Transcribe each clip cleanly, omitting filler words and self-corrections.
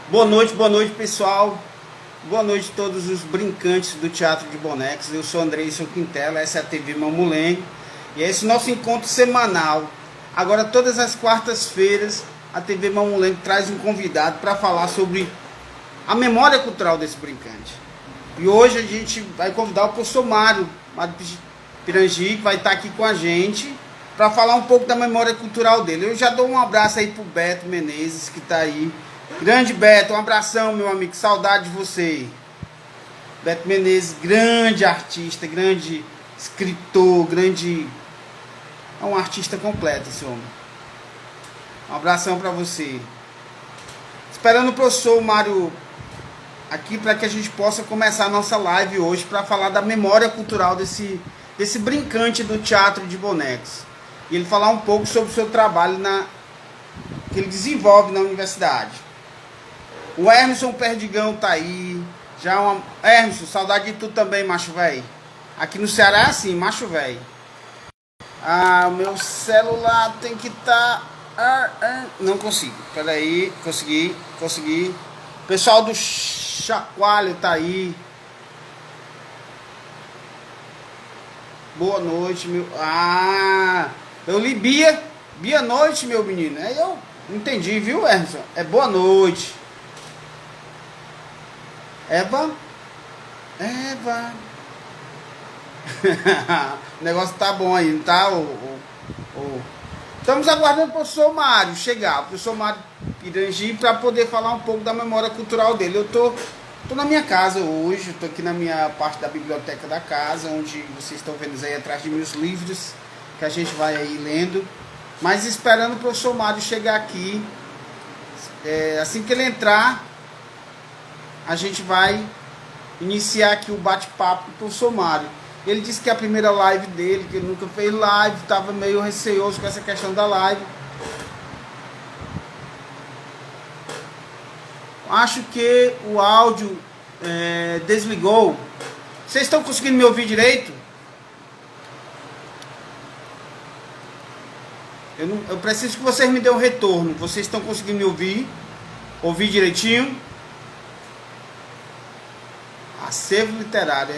Boa noite, pessoal. Boa noite a todos os brincantes do Teatro de Bonecos. Eu sou Andreison Quintela, essa é a TV Mamulengo. E é esse nosso encontro semanal. Agora, todas as quartas-feiras, a TV Mamulengo traz um convidado para falar sobre a memória cultural desse brincante. E hoje a gente vai convidar o professor Mário Pirangi, que vai estar aqui com a gente, para falar um pouco da memória cultural dele. Eu já dou um abraço aí pro Beto Menezes, que está aí. Grande Beto, um abração, meu amigo, saudade de você. Beto Menezes, grande artista, grande escritor, é um artista completo esse homem. Um abração para você. Esperando o professor Mário aqui para que a gente possa começar a nossa live hoje para falar da memória cultural desse brincante do Teatro de Bonecos. E ele falar um pouco sobre o seu trabalho que ele desenvolve na universidade. O Emerson Perdigão tá aí. Emerson, saudade de tu também, macho velho. Aqui no Ceará é assim, macho velho. Ah, o meu celular tem que estar. Não consigo. Peraí, consegui. O pessoal do Chacoalho tá aí. Boa noite, meu. Eu li Bia noite, meu menino. Aí eu entendi, viu, Emerson? É boa noite. Eva. O negócio tá bom aí, não tá? Estamos aguardando o professor Mário chegar, o professor Mário Pirangi, para poder falar um pouco da memória cultural dele. Eu tô na minha casa hoje, estou aqui na minha parte da biblioteca da casa, onde vocês estão vendo aí atrás de mim os livros que a gente vai aí lendo, mas esperando o professor Mário chegar aqui. Assim que ele entrar, a gente vai iniciar aqui o bate-papo com o professor Mário. Ele disse que a primeira live dele, que ele nunca fez live, estava meio receoso com essa questão da live. Acho que o áudio desligou. Vocês estão conseguindo me ouvir direito? Eu preciso que vocês me dêem um retorno. Vocês estão conseguindo me ouvir? Ouvir direitinho? Acervo literário.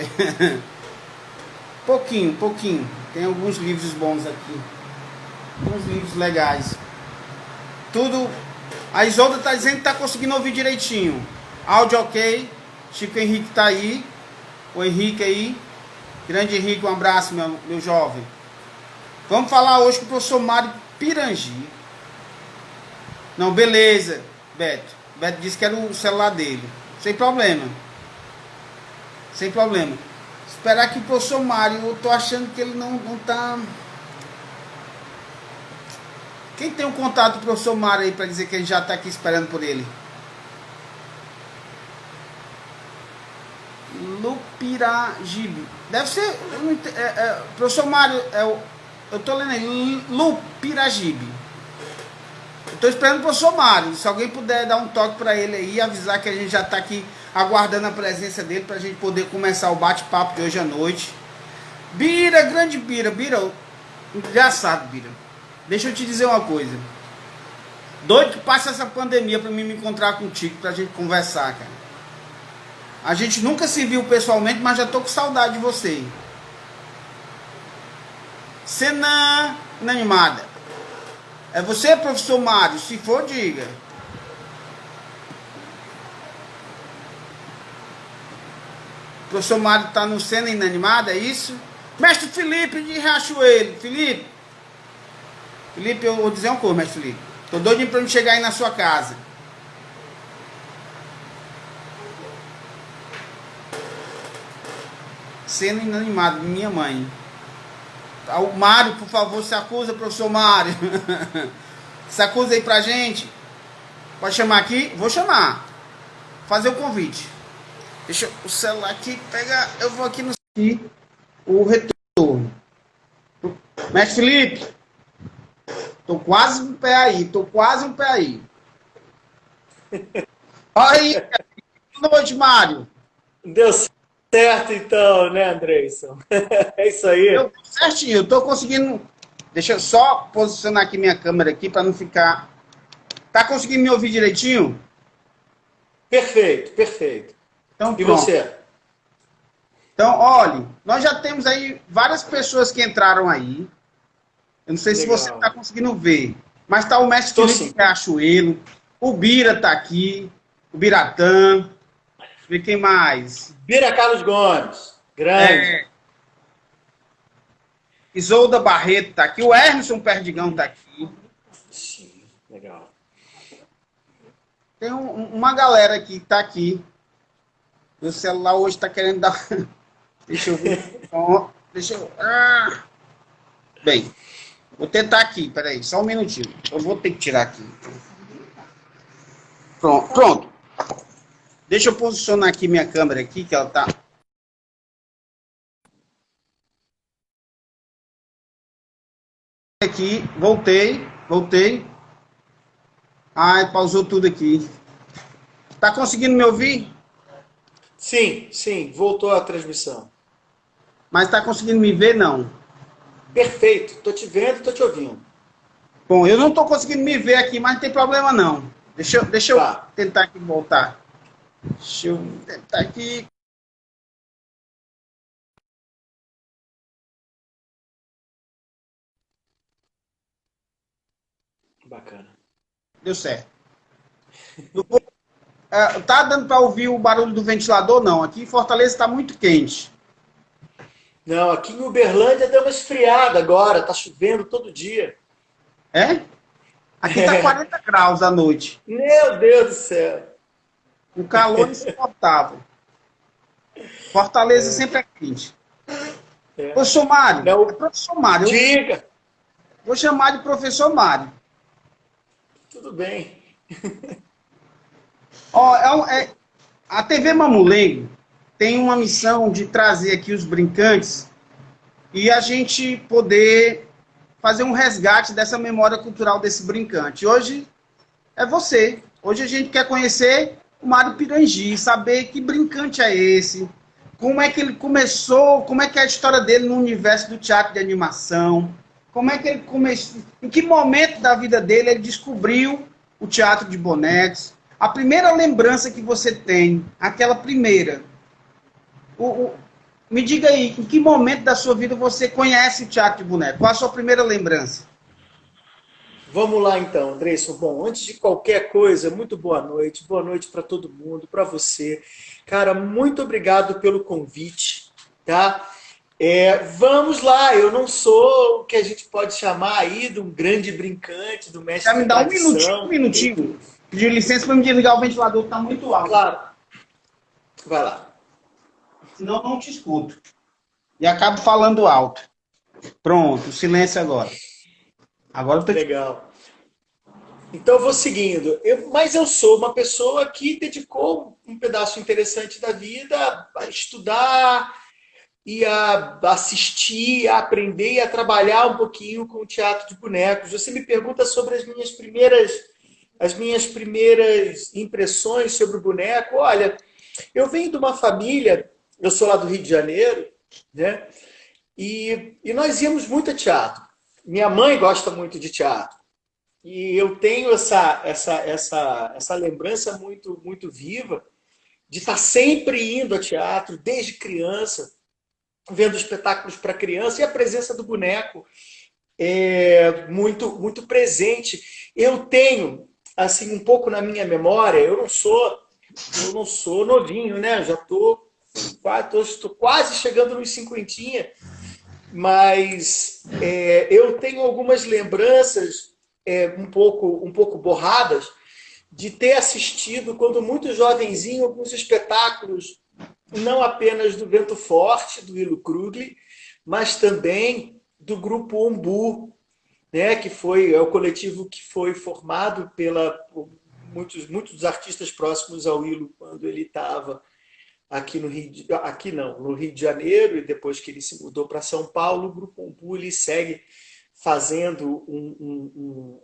Pouquinho. Tem alguns livros bons aqui. Alguns livros legais. Tudo. A Isolda tá dizendo que tá conseguindo ouvir direitinho. Áudio ok. Chico Henrique tá aí. O Henrique aí. Grande Henrique, um abraço, meu jovem. Vamos falar hoje com o professor Mário Pirangi. Não, beleza, Beto. Beto disse que era o celular dele. Sem problema. Esperar que o professor Mário, eu tô achando que ele não tá. Quem tem um contato do professor Mário aí para dizer que a gente já tá aqui esperando por ele? Lupiragibe. Deve ser. Professor Mário, eu tô lendo aí. Lupiragibe. Eu tô esperando o professor Mário. Se alguém puder dar um toque para ele aí, avisar que a gente já tá aqui aguardando a presença dele pra gente poder começar o bate-papo de hoje à noite. Bira, grande Bira. Bira, engraçado, Bira. Deixa eu te dizer uma coisa. Doido que passa essa pandemia pra mim me encontrar contigo, pra gente conversar, cara. A gente nunca se viu pessoalmente, mas já tô com saudade de você. Cena inanimada. É você, professor Mário? Se for, diga. O professor Mário tá no Cena Inanimada, é isso? Mestre Felipe de Riachuelo. Felipe, eu vou dizer uma coisa, mestre Felipe. Tô doidinho pra gente chegar aí na sua casa. Cena Inanimada, minha mãe. O Mário, por favor, se acusa, professor Mário. Se acusa aí pra gente. Pode chamar aqui? Vou chamar. Fazer o convite. Deixa o celular aqui pegar. Eu vou aqui no o retorno. Mestre Felipe. Tô quase um pé aí. Aí. Boa noite, Mário. Deu certo então, né, Andreison? É isso aí. Deu certinho. Eu tô conseguindo. Deixa eu só posicionar aqui minha câmera aqui para não ficar. Tá conseguindo me ouvir direitinho? Perfeito, perfeito. Então, E pronto. você? Então, olhe, nós já temos aí várias pessoas que entraram aí. Eu não sei se você está Legal. conseguindo ver, mas está o mestre Tô Felipe sim. Riachuelo, o Bira está aqui, o Biratã, deixa eu ver quem mais. Bira Carlos Gomes. Grande. É, Isolda Barreto está aqui, o Emerson Perdigão está aqui. Sim, legal. Tem uma galera que está aqui. Meu celular hoje está querendo dar. Deixa eu ver. Deixa eu. Bem, vou tentar aqui, peraí, só um minutinho. Eu vou ter que tirar aqui. Pronto, pronto. Deixa eu posicionar aqui minha câmera aqui, que ela tá. Aqui, voltei. Ai, pausou tudo aqui. Tá conseguindo me ouvir? Sim, sim, voltou a transmissão. Mas tá conseguindo me ver, não? Perfeito. Tô te vendo, tô te ouvindo. Bom, eu não tô conseguindo me ver aqui, mas não tem problema não. Deixa eu Tá. tentar aqui voltar. Deixa eu tentar aqui. Bacana. Deu certo. Tá dando para ouvir o barulho do ventilador? Não. Aqui em Fortaleza está muito quente. Não, aqui em Uberlândia deu uma esfriada agora, tá chovendo todo dia. É? Aqui tá 40 graus à noite. Meu Deus do céu. Um calor insuportável. Fortaleza sempre é quente. É. Professor Mário, é Não, professor Mário. Eu diga. vou chamar de professor Mário. Tudo bem. Ó, a TV Mamulengo tem uma missão de trazer aqui os brincantes e a gente poder fazer um resgate dessa memória cultural desse brincante. Hoje é você. Hoje a gente quer conhecer o Mário Pirangi, saber que brincante é esse, como é que ele começou, como é que é a história dele no universo do teatro de animação, como é que ele começou, em que momento da vida dele ele descobriu o teatro de bonecos, a primeira lembrança que você tem, aquela primeira. O, o, Me diga aí, em que momento da sua vida você conhece o teatro de boneco? Qual a sua primeira lembrança? Vamos lá então, Andressa. Bom, antes de qualquer coisa, muito boa noite. Boa noite para todo mundo, para você. Cara, muito obrigado pelo convite, tá? Vamos lá, eu não sou o que a gente pode chamar aí de um grande brincante, do Já mestre me de dá um tradição. minutinho. Pedir licença para me desligar o ventilador que está muito alto. Claro, vai lá. Senão eu não te escuto. E acabo falando alto. Pronto, silêncio agora. Agora eu tô te... Legal. Então eu vou seguindo. Mas eu sou uma pessoa que dedicou um pedaço interessante da vida a estudar e a assistir, a aprender e a trabalhar um pouquinho com o teatro de bonecos. Você me pergunta sobre as minhas primeiras impressões sobre o boneco. Olha, eu venho de uma família, eu sou lá do Rio de Janeiro, né? E nós íamos muito a teatro. Minha mãe gosta muito de teatro. E eu tenho essa lembrança muito, muito viva de estar sempre indo a teatro, desde criança, vendo espetáculos para criança, e a presença do boneco é muito, muito presente. Eu tenho, assim, um pouco na minha memória, eu não sou novinho, né? Já estou quase chegando nos cinquentinha, mas eu tenho algumas lembranças um pouco borradas de ter assistido, quando muito jovenzinho, alguns espetáculos, não apenas do Vento Forte, do Ilo Krugli, mas também do Grupo Umbu, né, que é o coletivo que foi formado por muitos artistas próximos ao Ilo quando ele estava aqui no Rio, aqui não, no Rio de Janeiro, e depois que ele se mudou para São Paulo, o Grupo Umbu ele segue fazendo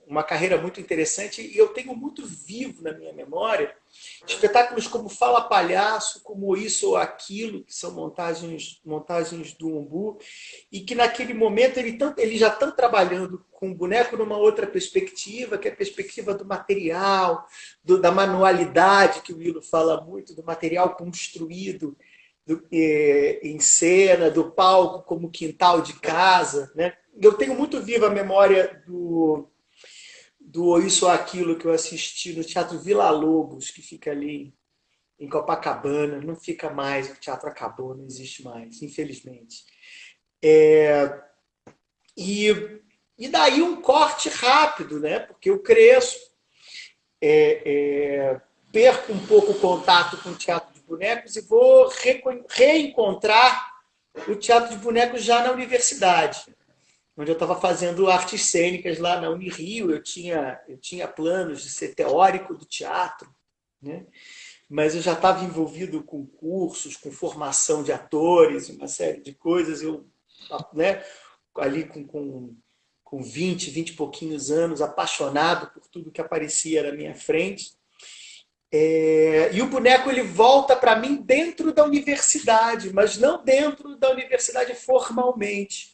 uma carreira muito interessante, e eu tenho muito vivo na minha memória espetáculos como Fala Palhaço, como Isso ou Aquilo, que são montagens do Umbu, e que naquele momento eles já estão trabalhando com o boneco numa outra perspectiva, que é a perspectiva do material, da manualidade, que o Willo fala muito, do material construído em cena, do palco como quintal de casa, né? Eu tenho muito viva a memória do Isso ou Aquilo que eu assisti no Teatro Villa-Lobos, que fica ali em Copacabana. Não fica mais, o teatro acabou, não existe mais, infelizmente. E daí um corte rápido, né? Porque eu cresço, perco um pouco o contato com o teatro de bonecos e vou reencontrar o teatro de bonecos já na universidade, onde eu estava fazendo artes cênicas lá na Unirio. Eu tinha planos de ser teórico do teatro, né? Mas eu já estava envolvido com cursos, com formação de atores, uma série de coisas. Eu, né, ali com 20 e pouquinhos anos, apaixonado por tudo que aparecia na minha frente. E o boneco ele volta para mim dentro da universidade, mas não dentro da universidade formalmente.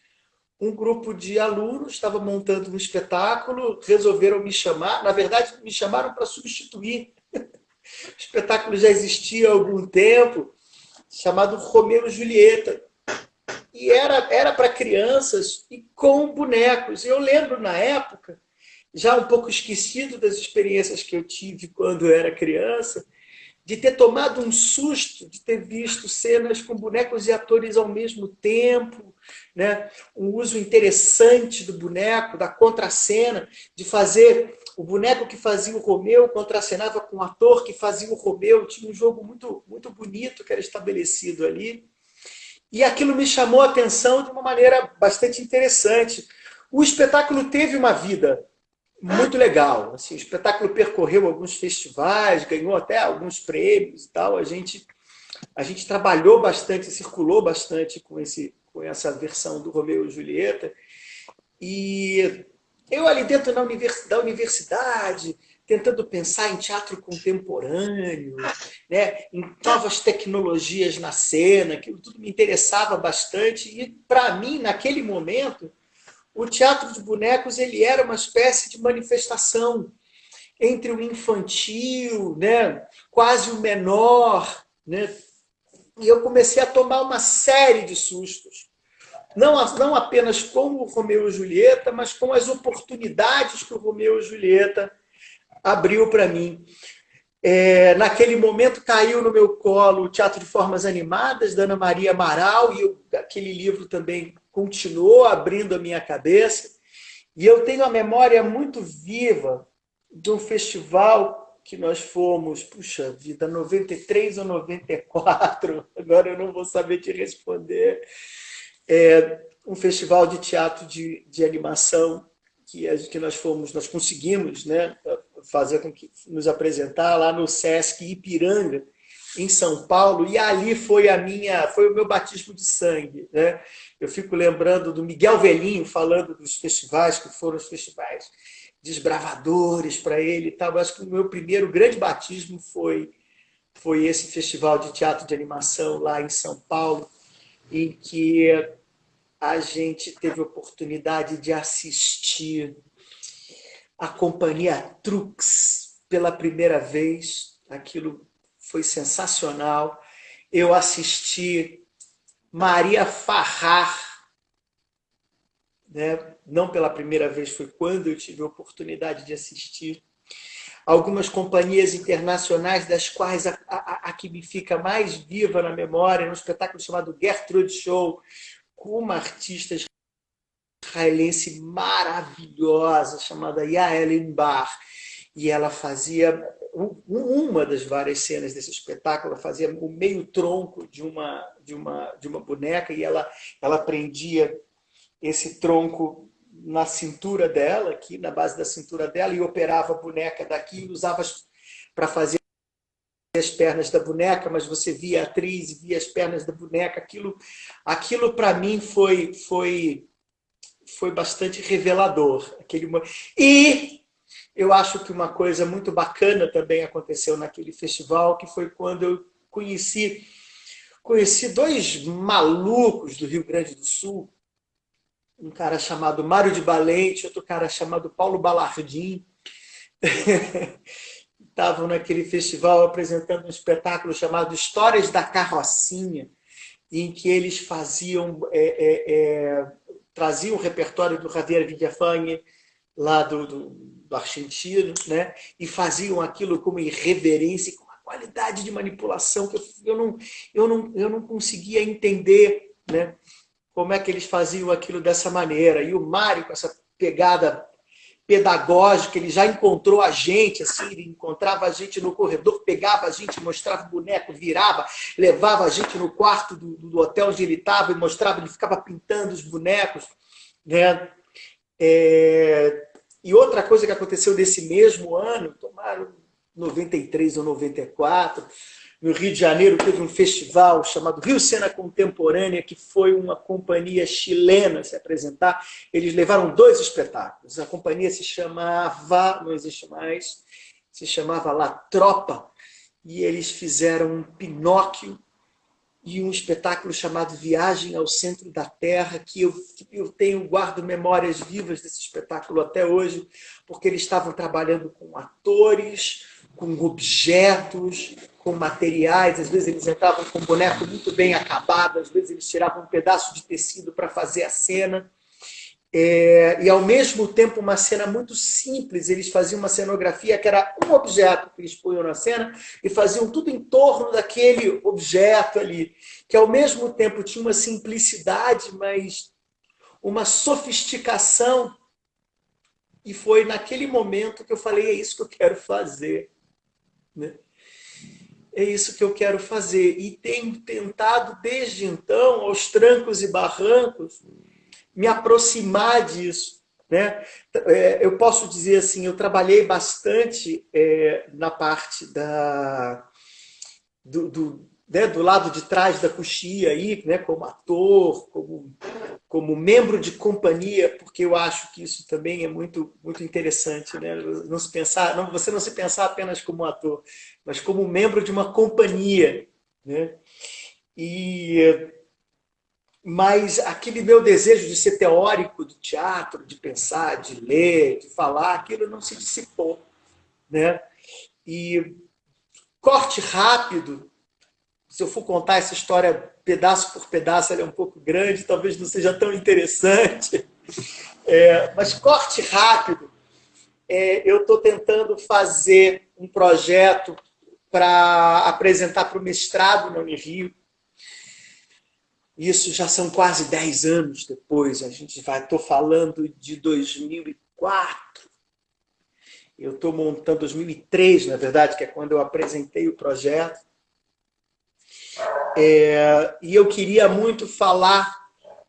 Um grupo de alunos estava montando um espetáculo, resolveram me chamar. Na verdade, me chamaram para substituir. O espetáculo já existia há algum tempo, chamado Romeu e Julieta. E era para crianças e com bonecos. Eu lembro, na época, já um pouco esquecido das experiências que eu tive quando eu era criança, de ter tomado um susto, de ter visto cenas com bonecos e atores ao mesmo tempo, né? Um uso interessante do boneco, da contracena, de fazer o boneco que fazia o Romeu contracenava com o ator que fazia o Romeu. Tinha um jogo muito, muito bonito que era estabelecido ali. E aquilo me chamou a atenção de uma maneira bastante interessante. O espetáculo teve uma vida muito legal. Assim, o espetáculo percorreu alguns festivais, ganhou até alguns prêmios e tal. A gente trabalhou bastante, circulou bastante com essa versão do Romeu e Julieta. E eu ali dentro da universidade, tentando pensar em teatro contemporâneo, né, em novas tecnologias na cena, aquilo tudo me interessava bastante. E, para mim, naquele momento, o teatro de bonecos ele era uma espécie de manifestação entre o infantil, né, quase o menor, né? E eu comecei a tomar uma série de sustos. Não apenas com o Romeu e Julieta, mas com as oportunidades que o Romeu e Julieta abriu para mim. Naquele momento caiu no meu colo o Teatro de Formas Animadas, da Ana Maria Amaral, e aquele livro também continuou abrindo a minha cabeça. E eu tenho a memória muito viva de um festival que nós fomos, puxa vida, 93 ou 94, agora eu não vou saber te responder. Um festival de teatro de animação que nós conseguimos, né, fazer com que nos apresentar lá no Sesc Ipiranga, em São Paulo, e ali foi o meu batismo de sangue, né? Eu fico lembrando do Miguel Velhinho falando dos festivais, que foram os festivais desbravadores para ele e tal. Eu acho que o meu primeiro grande batismo foi esse festival de teatro de animação lá em São Paulo, em que a gente teve a oportunidade de assistir a Companhia Trux pela primeira vez. Aquilo foi sensacional. Eu assisti Maria Farrar, né? Não pela primeira vez, foi quando eu tive a oportunidade de assistir. Algumas companhias internacionais, das quais a que me fica mais viva na memória, um espetáculo chamado Gertrude Show, com uma artista israelense maravilhosa, chamada Yael Inbar. E ela fazia uma das várias cenas desse espetáculo, ela fazia o meio tronco de uma boneca, e ela prendia esse tronco na cintura dela, aqui na base da cintura dela, e operava a boneca daqui, e usava para fazer as pernas da boneca, mas você via a atriz e via as pernas da boneca. Aquilo para mim foi foi bastante revelador. E eu acho que uma coisa muito bacana também aconteceu naquele festival, que foi quando eu conheci dois malucos do Rio Grande do Sul, um cara chamado Mário de Valente, outro cara chamado Paulo Balardim. Estavam naquele festival apresentando um espetáculo chamado Histórias da Carrocinha, em que eles traziam o repertório do Javier Villafañe, lá do argentino, né? E faziam aquilo com uma irreverência, com uma qualidade de manipulação que eu não conseguia entender, né? Como é que eles faziam aquilo dessa maneira. E o Mário, com essa pegada pedagógica, ele já encontrou a gente, assim, ele encontrava a gente no corredor, pegava a gente, mostrava o boneco, virava, levava a gente no quarto do hotel onde ele estava e mostrava, ele ficava pintando os bonecos, né? E outra coisa que aconteceu nesse mesmo ano, tomaram 93 ou 94, no Rio de Janeiro teve um festival chamado Rio Cena Contemporânea, que foi uma companhia chilena se apresentar. Eles levaram 2 espetáculos. A companhia se chamava, não existe mais, se chamava La Tropa, e eles fizeram um Pinóquio e um espetáculo chamado Viagem ao Centro da Terra, que eu guardo memórias vivas desse espetáculo até hoje, porque eles estavam trabalhando com atores, com objetos, com materiais. Às vezes eles entravam com um boneco muito bem acabado, às vezes eles tiravam um pedaço de tecido para fazer a cena. E, ao mesmo tempo, uma cena muito simples. Eles faziam uma cenografia que era um objeto que eles punham na cena e faziam tudo em torno daquele objeto ali, que, ao mesmo tempo, tinha uma simplicidade, mas uma sofisticação. E foi naquele momento que eu falei, é isso que eu quero fazer, né? É isso que eu quero fazer. E tenho tentado, desde então, aos trancos e barrancos, me aproximar disso, né? Eu posso dizer assim, eu trabalhei bastante na parte do lado de trás da coxia, aí, né? Como ator, como membro de companhia, porque eu acho que isso também é muito, muito interessante, né? Você não se pensar apenas como ator, mas como membro de uma companhia, né? Mas aquele meu desejo de ser teórico do teatro, de pensar, de ler, de falar, aquilo não se dissipou, né? E corte rápido, se eu for contar essa história pedaço por pedaço, ela é um pouco grande, talvez não seja tão interessante, mas corte rápido, eu estou tentando fazer um projeto para apresentar para o mestrado na Unirio. Isso já são quase 10 anos depois. Estou falando de 2004. Eu estou montando 2003, na verdade, que é quando eu apresentei o projeto. E eu queria muito falar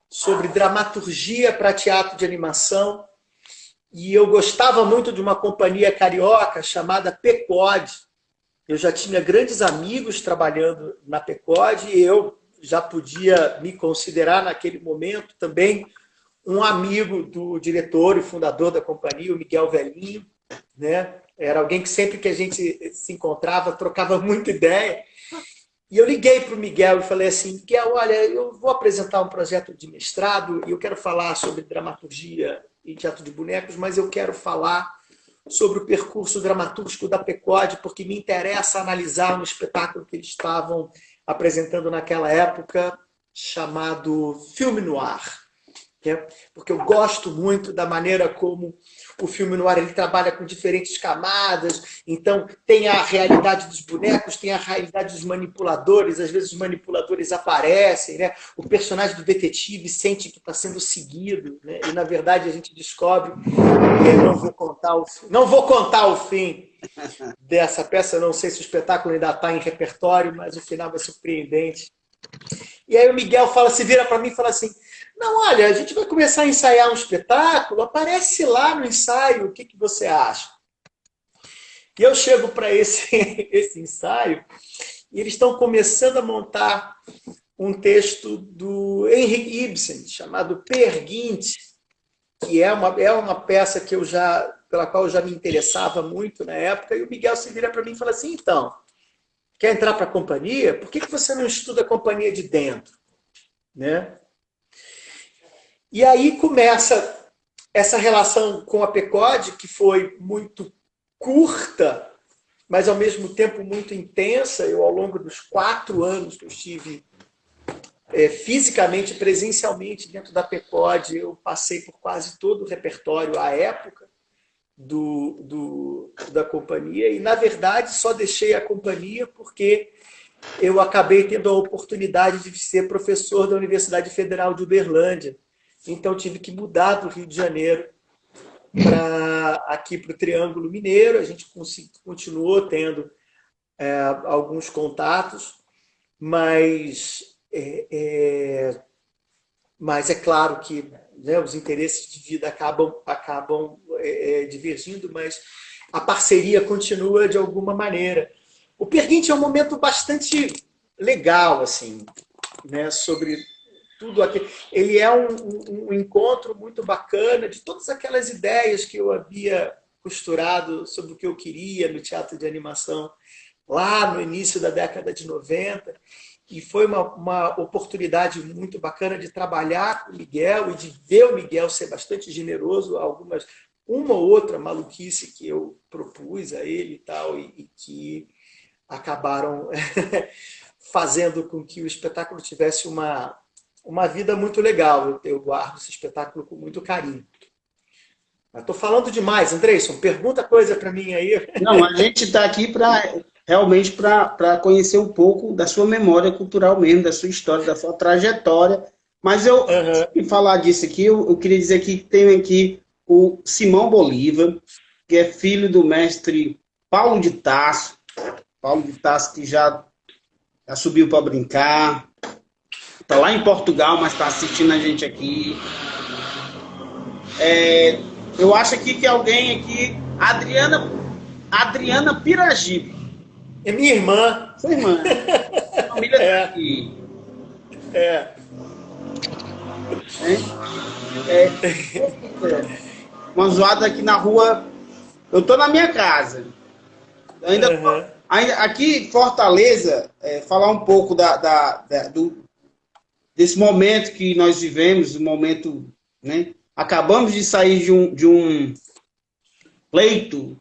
sobre dramaturgia para teatro de animação. E eu gostava muito de uma companhia carioca chamada Pecode. Eu já tinha grandes amigos trabalhando na Pecode e eu já podia me considerar naquele momento também um amigo do diretor e fundador da companhia, o Miguel Velhinho, né? Era alguém que sempre que a gente se encontrava, trocava muita ideia. E eu liguei para o Miguel e falei assim, Miguel, olha, eu vou apresentar um projeto de mestrado e eu quero falar sobre dramaturgia e teatro de bonecos, mas eu quero falar sobre o percurso dramatúrgico da Pecode, porque me interessa analisar um espetáculo que eles estavam apresentando naquela época, chamado Filme Noir. Porque eu gosto muito da maneira como o filme noir ele trabalha com diferentes camadas. Então, tem a realidade dos bonecos, tem a realidade dos manipuladores. Às vezes, os manipuladores aparecem, né? O personagem do detetive sente que está sendo seguido, né? E, na verdade, a gente descobre... Não vou contar o fim dessa peça. Não sei se o espetáculo ainda está em repertório, mas o final é surpreendente. E aí o Miguel se vira para mim e fala assim, não, olha, a gente vai começar a ensaiar um espetáculo, aparece lá no ensaio, o que você acha? E eu chego para esse ensaio e eles estão começando a montar um texto do Henrik Ibsen, chamado Peer Gynt, que é uma peça pela qual eu já me interessava muito na época, e o Miguel se vira para mim e fala assim, então, quer entrar para a companhia? Por que você não estuda a companhia de dentro? Né? E aí começa essa relação com a PECOD, que foi muito curta, mas ao mesmo tempo muito intensa. Eu, ao longo dos 4 anos que eu estive fisicamente, presencialmente dentro da PECOD, eu passei por quase todo o repertório à época da companhia, e na verdade só deixei a companhia porque eu acabei tendo a oportunidade de ser professor da Universidade Federal de Uberlândia. Então tive que mudar do Rio de Janeiro aqui para o Triângulo Mineiro. A gente continuou tendo alguns contatos, mas é claro que, né, os interesses de vida acabam divergindo, mas a parceria continua de alguma maneira. O Perguinte é um momento bastante legal, assim, né, sobre tudo aquilo. Ele é um encontro muito bacana de todas aquelas ideias que eu havia costurado sobre o que eu queria no teatro de animação lá no início da década de 90. E foi uma oportunidade muito bacana de trabalhar com o Miguel e de ver o Miguel ser bastante generoso, uma ou outra maluquice que eu propus a ele e tal, e que acabaram fazendo com que o espetáculo tivesse uma vida muito legal. Eu guardo esse espetáculo com muito carinho. Estou falando demais, Andreison. Pergunta coisa para mim aí. Não, a gente está aqui realmente para conhecer um pouco da sua memória cultural mesmo, da sua história, da sua trajetória. Mas antes de falar disso aqui, eu queria dizer que tem aqui o Simão Bolívar, que é filho do mestre Paulo de Tarso. Paulo de Tarso, que já subiu para brincar. Está lá em Portugal, mas está assistindo a gente aqui. Eu acho aqui que alguém aqui, Adriana Piragibe. É minha irmã. Sua irmã. A família tá aqui. Uma zoada aqui na rua. Eu tô na minha casa. Ainda aqui em Fortaleza, falar um pouco desse momento que nós vivemos, um momento, né? Acabamos de sair de um pleito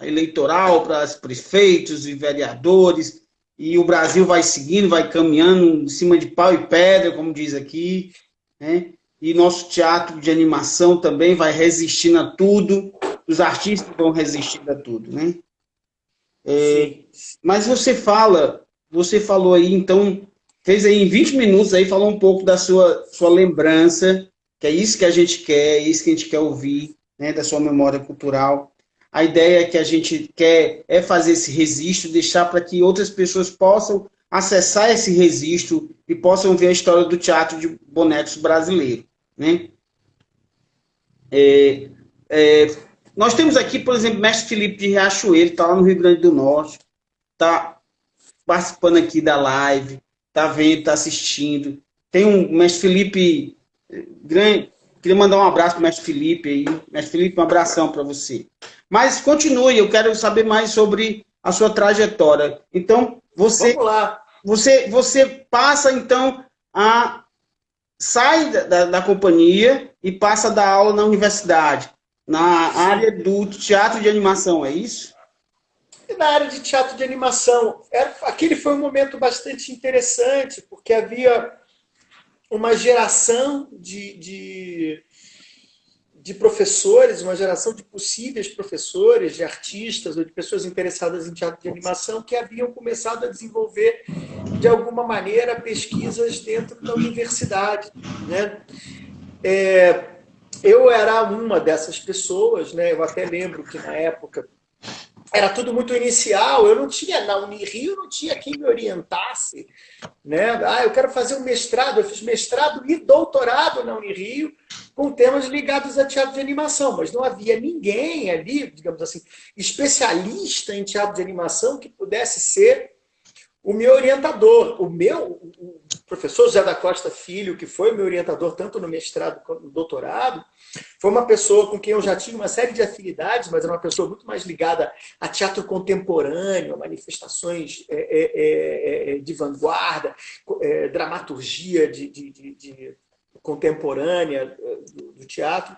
eleitoral para os prefeitos e vereadores, e o Brasil vai seguindo, vai caminhando em cima de pau e pedra, como diz aqui, né? E nosso teatro de animação também vai resistindo a tudo, os artistas vão resistindo a tudo, né? Mas você falou aí, então, fez aí em 20 minutos, aí falou um pouco da sua lembrança, que é isso que a gente quer, é isso que a gente quer ouvir, né, da sua memória cultural. A ideia que a gente quer é fazer esse registro, deixar para que outras pessoas possam acessar esse registro e possam ver a história do teatro de bonecos brasileiro, né? Nós temos aqui, por exemplo, o mestre Felipe de Riachuelo, está lá no Rio Grande do Norte, está participando aqui da live, está vendo, está assistindo. Tem um mestre Felipe grande, queria mandar um abraço para o mestre Felipe aí. Mestre Felipe, um abração para você. Mas continue, eu quero saber mais sobre a sua trajetória. Então, você passa, então, sai da companhia e passa a dar aula na universidade, na área do teatro de animação, é isso? Na área de teatro de animação. Aquele foi um momento bastante interessante, porque havia uma geração de professores, uma geração de possíveis professores, de artistas ou de pessoas interessadas em teatro de animação que haviam começado a desenvolver, de alguma maneira, pesquisas dentro da universidade, né? Eu era uma dessas pessoas, né? Eu até lembro que, na época, era tudo muito inicial. Eu não tinha, na Unirio, não tinha quem me orientasse, né? Eu quero fazer um mestrado. Eu fiz mestrado e doutorado na Unirio com temas ligados a teatro de animação, mas não havia ninguém ali, digamos assim, especialista em teatro de animação que pudesse ser o meu orientador. professor José da Costa Filho, que foi meu orientador tanto no mestrado quanto no doutorado, foi uma pessoa com quem eu já tinha uma série de afinidades, mas era uma pessoa muito mais ligada a teatro contemporâneo, a manifestações de vanguarda, dramaturgia de contemporânea do teatro.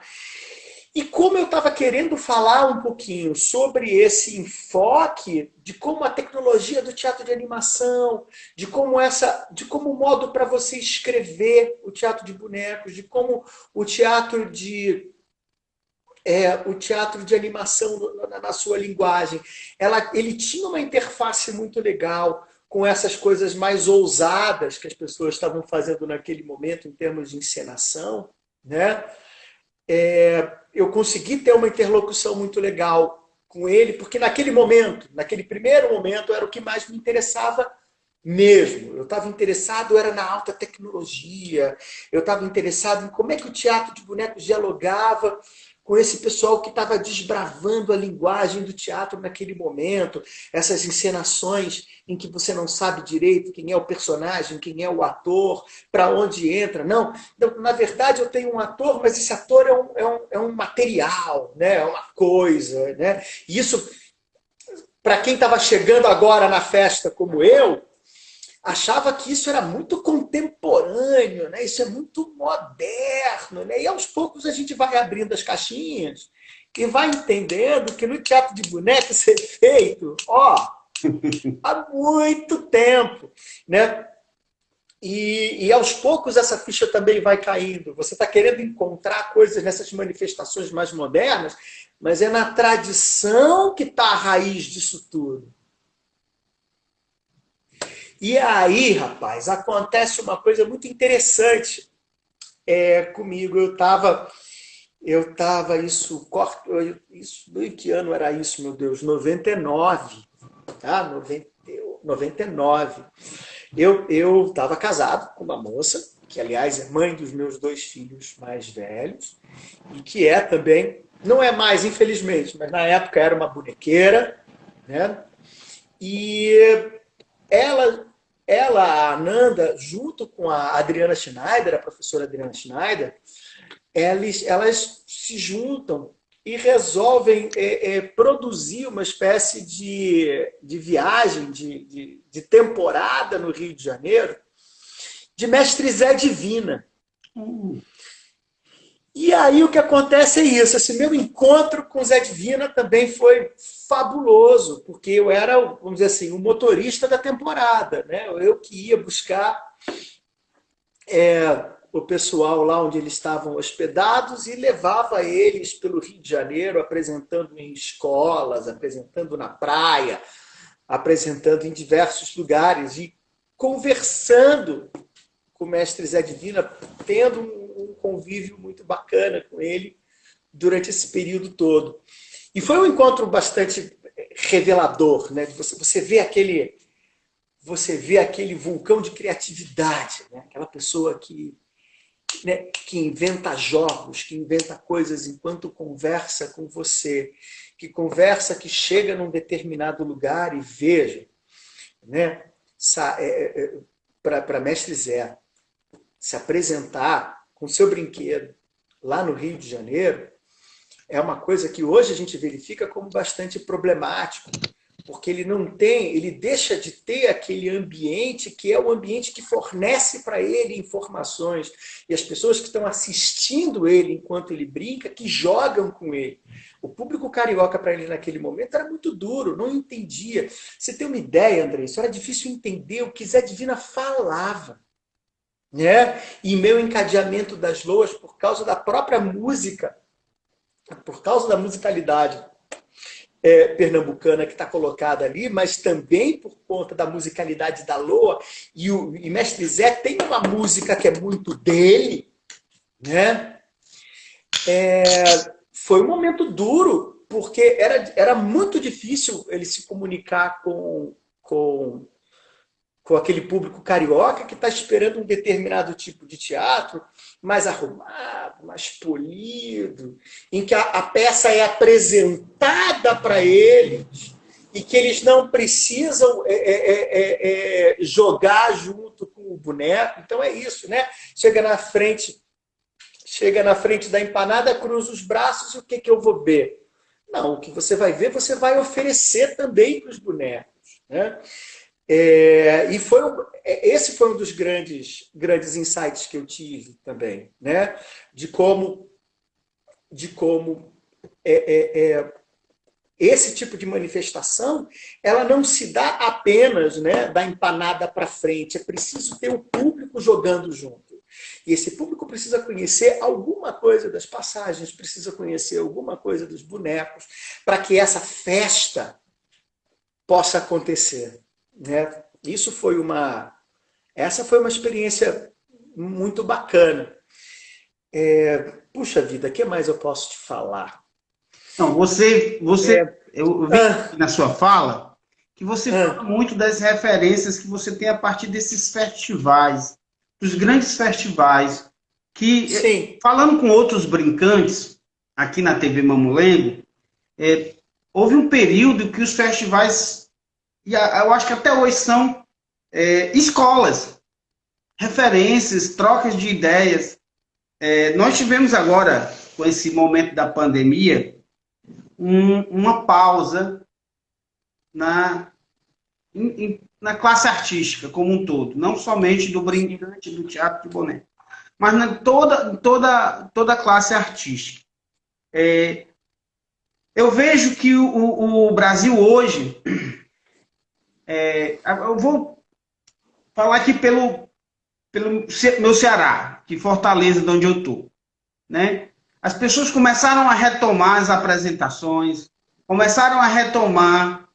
E como eu estava querendo falar um pouquinho sobre esse enfoque de como a tecnologia do teatro de animação, de como o modo para você escrever o teatro de bonecos, de como o teatro de animação na sua linguagem, ele tinha uma interface muito legal com essas coisas mais ousadas que as pessoas estavam fazendo naquele momento em termos de encenação, né? Eu consegui ter uma interlocução muito legal com ele, porque naquele primeiro momento, era o que mais me interessava mesmo. Eu estava interessado, era na alta tecnologia, eu estava interessado em como é que o teatro de bonecos dialogava com esse pessoal que estava desbravando a linguagem do teatro naquele momento, essas encenações em que você não sabe direito quem é o personagem, quem é o ator, para onde entra. Não, na verdade eu tenho um ator, mas esse ator é um material, né? É uma coisa. Né? E isso, para quem estava chegando agora na festa como eu, achava que isso era muito contemporâneo, né? Isso é muito moderno. Né? E aos poucos a gente vai abrindo as caixinhas e vai entendendo que no teatro de bonecos isso é feito há muito tempo. Né? E aos poucos essa ficha também vai caindo. Você está querendo encontrar coisas nessas manifestações mais modernas, mas é na tradição que está a raiz disso tudo. E aí, rapaz, acontece uma coisa muito interessante comigo. Eu estava que ano era isso, meu Deus? 99. Tá? 99. Eu estava casado com uma moça, que aliás é mãe dos meus 2 filhos mais velhos, e que também, não é mais, infelizmente, mas na época era uma bonequeira, né? E ela, a Ananda, junto com a Adriana Schneider, a professora Adriana Schneider, elas se juntam e resolvem produzir uma espécie de viagem, de temporada no Rio de Janeiro, de Mestre Zé Divina. E aí o que acontece é isso. Esse meu encontro com Zé Divina também foi fabuloso, porque eu era, vamos dizer assim, o motorista da temporada. Né? Eu que ia buscar o pessoal lá onde eles estavam hospedados e levava eles pelo Rio de Janeiro, apresentando em escolas, apresentando na praia, apresentando em diversos lugares e conversando com o mestre Zé Divina, tendo um convívio muito bacana com ele durante esse período todo. E foi um encontro bastante revelador, né? Você vê aquele vulcão de criatividade, né? Aquela pessoa que inventa jogos, que inventa coisas enquanto conversa com você, que chega num determinado lugar e veja, né? Para mestre Zé se apresentar com seu brinquedo lá no Rio de Janeiro é uma coisa que hoje a gente verifica como bastante problemático, porque ele deixa de ter aquele ambiente que é o ambiente que fornece para ele informações, e as pessoas que estão assistindo ele enquanto ele brinca, que jogam com ele. O público carioca para ele naquele momento era muito duro, não entendia. Você tem uma ideia, André, isso era difícil entender o que Zé Divina falava. Né? E meu encadeamento das loas, por causa da própria música, por causa da musicalidade pernambucana que está colocada ali, mas também por conta da musicalidade da loa, e Mestre Zé tem uma música que é muito dele, né? Foi um momento duro, porque era muito difícil ele se comunicar com aquele público carioca que está esperando um determinado tipo de teatro mais arrumado, mais polido, em que a peça é apresentada para eles e que eles não precisam jogar junto com o boneco. Então é isso, né? Chega na frente da empanada, cruza os braços e o que eu vou ver? Não, o que você vai ver, você vai oferecer também para os bonecos, né? Esse foi um dos grandes insights que eu tive também, né? De como esse tipo de manifestação, ela não se dá apenas, né, da empanada para frente. É preciso ter o público jogando junto. E esse público precisa conhecer alguma coisa das passagens, precisa conhecer alguma coisa dos bonecos, para que essa festa possa acontecer, né? Essa foi uma experiência muito bacana. Puxa vida, o que mais eu posso te falar? Não, eu vi na sua fala que você fala muito das referências que você tem a partir desses festivais, dos grandes festivais, que, sim, falando com outros brincantes aqui na TV Mamulengo, houve um período que os festivais, e eu acho que até hoje são escolas, referências, trocas de ideias. Nós tivemos agora, com esse momento da pandemia, uma pausa na classe artística como um todo, não somente do brincante do teatro de boneco, mas toda a classe artística. Eu vejo que o Brasil hoje, eu vou falar aqui pelo meu Ceará, que Fortaleza, de onde eu estou, né? As pessoas começaram a retomar as apresentações, começaram a retomar,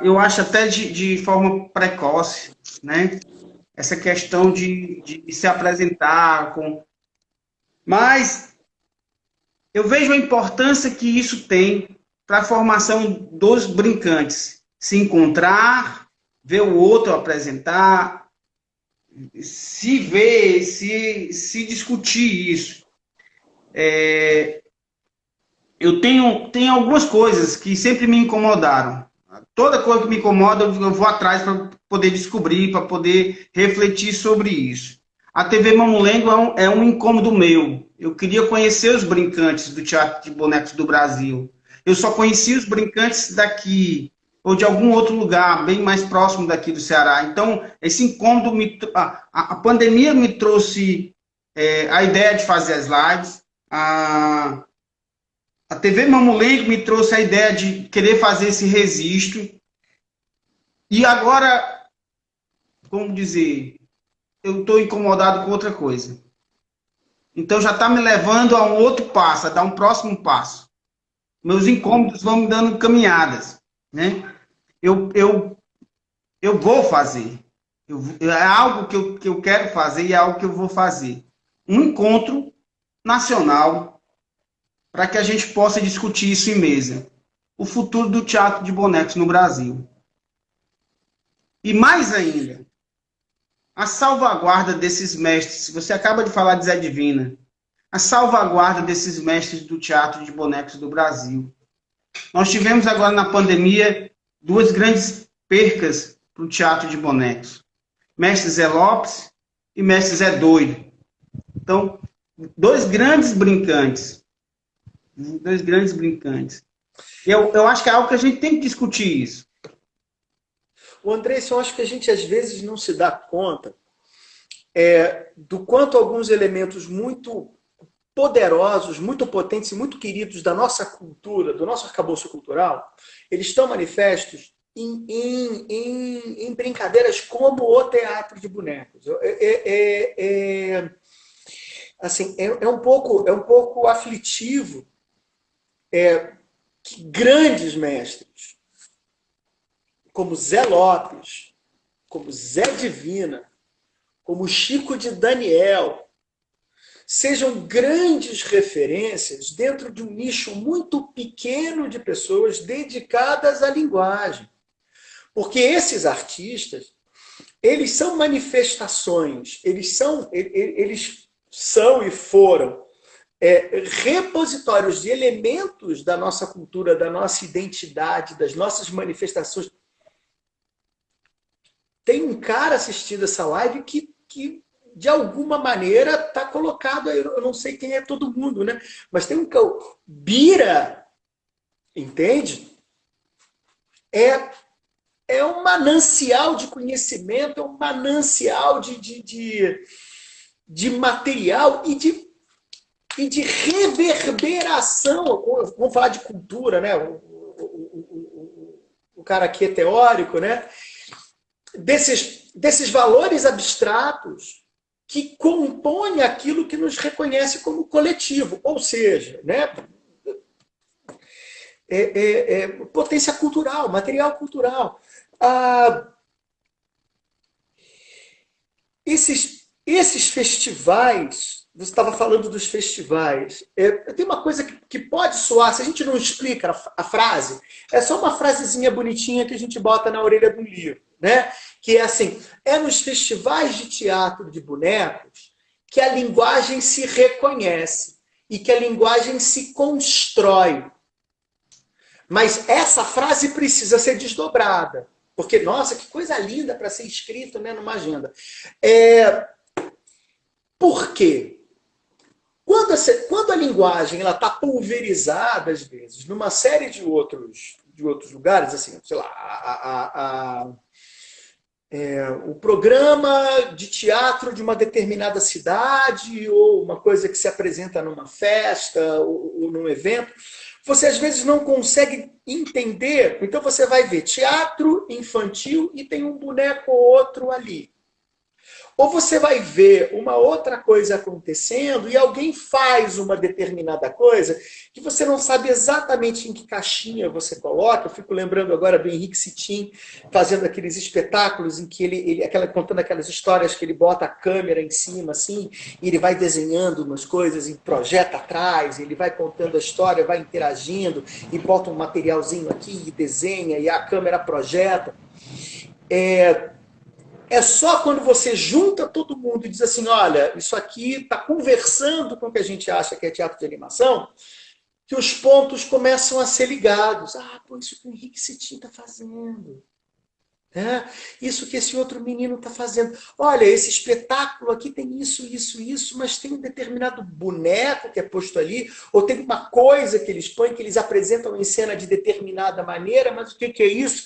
eu acho até de forma precoce, né? Essa questão de se apresentar com... Mas eu vejo a importância que isso tem para a formação dos brincantes. Se encontrar, ver o outro apresentar, se ver, se discutir isso. Eu tenho algumas coisas que sempre me incomodaram. Toda coisa que me incomoda, eu vou atrás para poder descobrir, para poder refletir sobre isso. A TV Mamulengo é um incômodo meu. Eu queria conhecer os brincantes do Teatro de Bonecos do Brasil. Eu só conheci os brincantes daqui, ou de algum outro lugar, bem mais próximo daqui do Ceará. Então, esse incômodo, a pandemia me trouxe a ideia de fazer as lives, a TV Mamulengo me trouxe a ideia de querer fazer esse registro. E agora, como dizer, eu estou incomodado com outra coisa. Então já está me levando a um outro passo, a dar um próximo passo. Meus incômodos vão me dando caminhadas, né? Eu vou fazer. É algo que eu quero fazer e é algo que eu vou fazer. Um encontro nacional para que a gente possa discutir isso em mesa. O futuro do teatro de bonecos no Brasil. E mais ainda, a salvaguarda desses mestres. Você acaba de falar de Zé Divina. A salvaguarda desses mestres do teatro de bonecos do Brasil. Nós tivemos agora na pandemia duas grandes percas para o teatro de bonecos. Mestre Zé Lopes e Mestre Zé Doido. Então, dois grandes brincantes. Eu acho que é algo que a gente tem que discutir isso. O André, eu acho que a gente às vezes não se dá conta do quanto alguns elementos muito poderosos, muito potentes e muito queridos da nossa cultura, do nosso arcabouço cultural, eles estão manifestos em brincadeiras como o teatro de bonecos. É um pouco aflitivo que grandes mestres, como Zé Lopes, como Zé Divina, como Chico de Daniel, sejam grandes referências dentro de um nicho muito pequeno de pessoas dedicadas à linguagem. Porque esses artistas, eles são manifestações, eles são e foram repositórios de elementos da nossa cultura, da nossa identidade, das nossas manifestações. tem um cara assistindo essa live que de alguma maneira está colocado, eu não sei quem é todo mundo, né? Mas tem um Bira, entende? É um manancial de conhecimento, é um manancial de material e de reverberação. Vamos falar de cultura, né? O cara aqui é teórico, né? Desses valores abstratos que compõem aquilo que nos reconhece como coletivo. Ou seja, né? Potência cultural, material cultural. Esses festivais, você estava falando dos festivais, tem uma coisa que pode soar, se a gente não explica a frase, é só uma frasezinha bonitinha que a gente bota na orelha do livro, né? Que é assim, é nos festivais de teatro de bonecos que a linguagem se reconhece e que a linguagem se constrói. Mas essa frase precisa ser desdobrada. Porque, nossa, que coisa linda para ser escrito, né, numa agenda. Por quê? Quando a linguagem está pulverizada, às vezes, numa série de outros lugares, assim, sei lá, o programa de teatro de uma determinada cidade, ou uma coisa que se apresenta numa festa, ou num evento, você às vezes não consegue entender. Então você vai ver teatro infantil e tem um boneco ou outro ali. Ou você vai ver uma outra coisa acontecendo e alguém faz uma determinada coisa que você não sabe exatamente em que caixinha você coloca. Eu fico lembrando agora do Henrique Sitim fazendo aqueles espetáculos em que contando aquelas histórias que ele bota a câmera em cima, assim, e ele vai desenhando umas coisas e projeta atrás, ele vai contando a história, vai interagindo, e bota um materialzinho aqui e desenha, e a câmera projeta. É só quando você junta todo mundo e diz assim, olha, isso aqui está conversando com o que a gente acha que é teatro de animação, que os pontos começam a ser ligados. Ah, pô, isso que o Henrique Sitim está fazendo. Isso que esse outro menino está fazendo. Olha, esse espetáculo aqui tem isso, mas tem um determinado boneco que é posto ali, ou tem uma coisa que eles põem, que eles apresentam em cena de determinada maneira, mas o que é isso?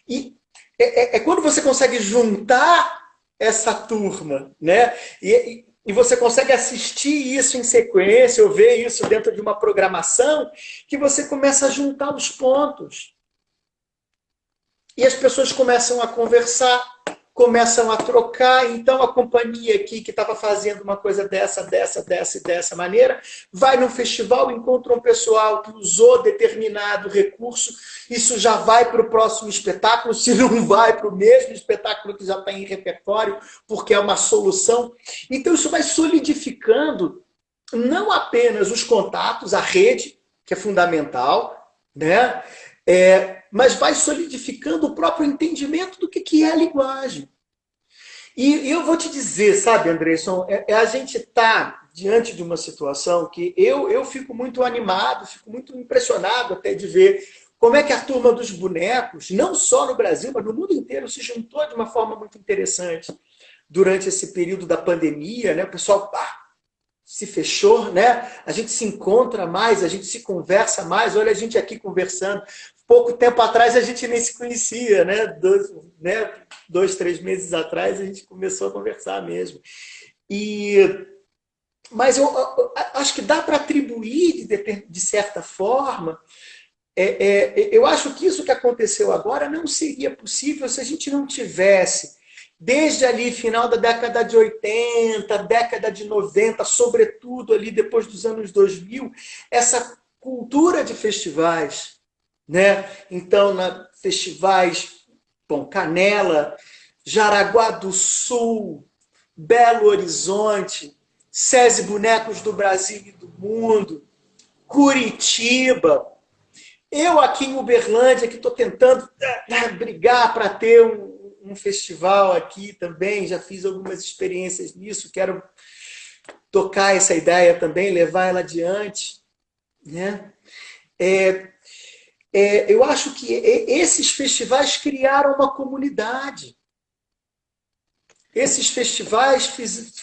E é quando você consegue juntar essa turma, né? E você consegue assistir isso em sequência, ou ver isso dentro de uma programação, que você começa a juntar os pontos. E as pessoas começam a conversar, começam a trocar. Então, a companhia aqui, que estava fazendo uma coisa dessa maneira, vai num festival, encontra um pessoal que usou determinado recurso, isso já vai para o próximo espetáculo, se não vai para o mesmo espetáculo que já está em repertório, porque é uma solução. Então, isso vai solidificando não apenas os contatos, a rede, que é fundamental, né? Mas vai solidificando o próprio entendimento do que é a linguagem. E eu vou te dizer, sabe, Andresson, a gente está diante de uma situação que eu fico muito animado, fico muito impressionado até de ver como é que a turma dos bonecos, não só no Brasil, mas no mundo inteiro, se juntou de uma forma muito interessante durante esse período da pandemia, né? O pessoal se fechou, né? A gente se encontra mais, a gente se conversa mais. Olha a gente aqui conversando. Pouco tempo atrás a gente nem se conhecia, né? 2, 3 meses atrás a gente começou a conversar mesmo. Mas eu acho que dá para atribuir, de certa forma, eu acho que isso que aconteceu agora não seria possível se a gente não tivesse, desde ali, final da década de 80, década de 90, sobretudo ali depois dos anos 2000, essa cultura de festivais, né? Então, festivais, Canela, Jaraguá do Sul, Belo Horizonte, SESI Bonecos do Brasil e do Mundo, Curitiba. Eu aqui em Uberlândia, que estou tentando brigar para ter um festival aqui também, já fiz algumas experiências nisso, quero tocar essa ideia também, levar ela adiante, né? Eu acho que esses festivais criaram uma comunidade. esses festivais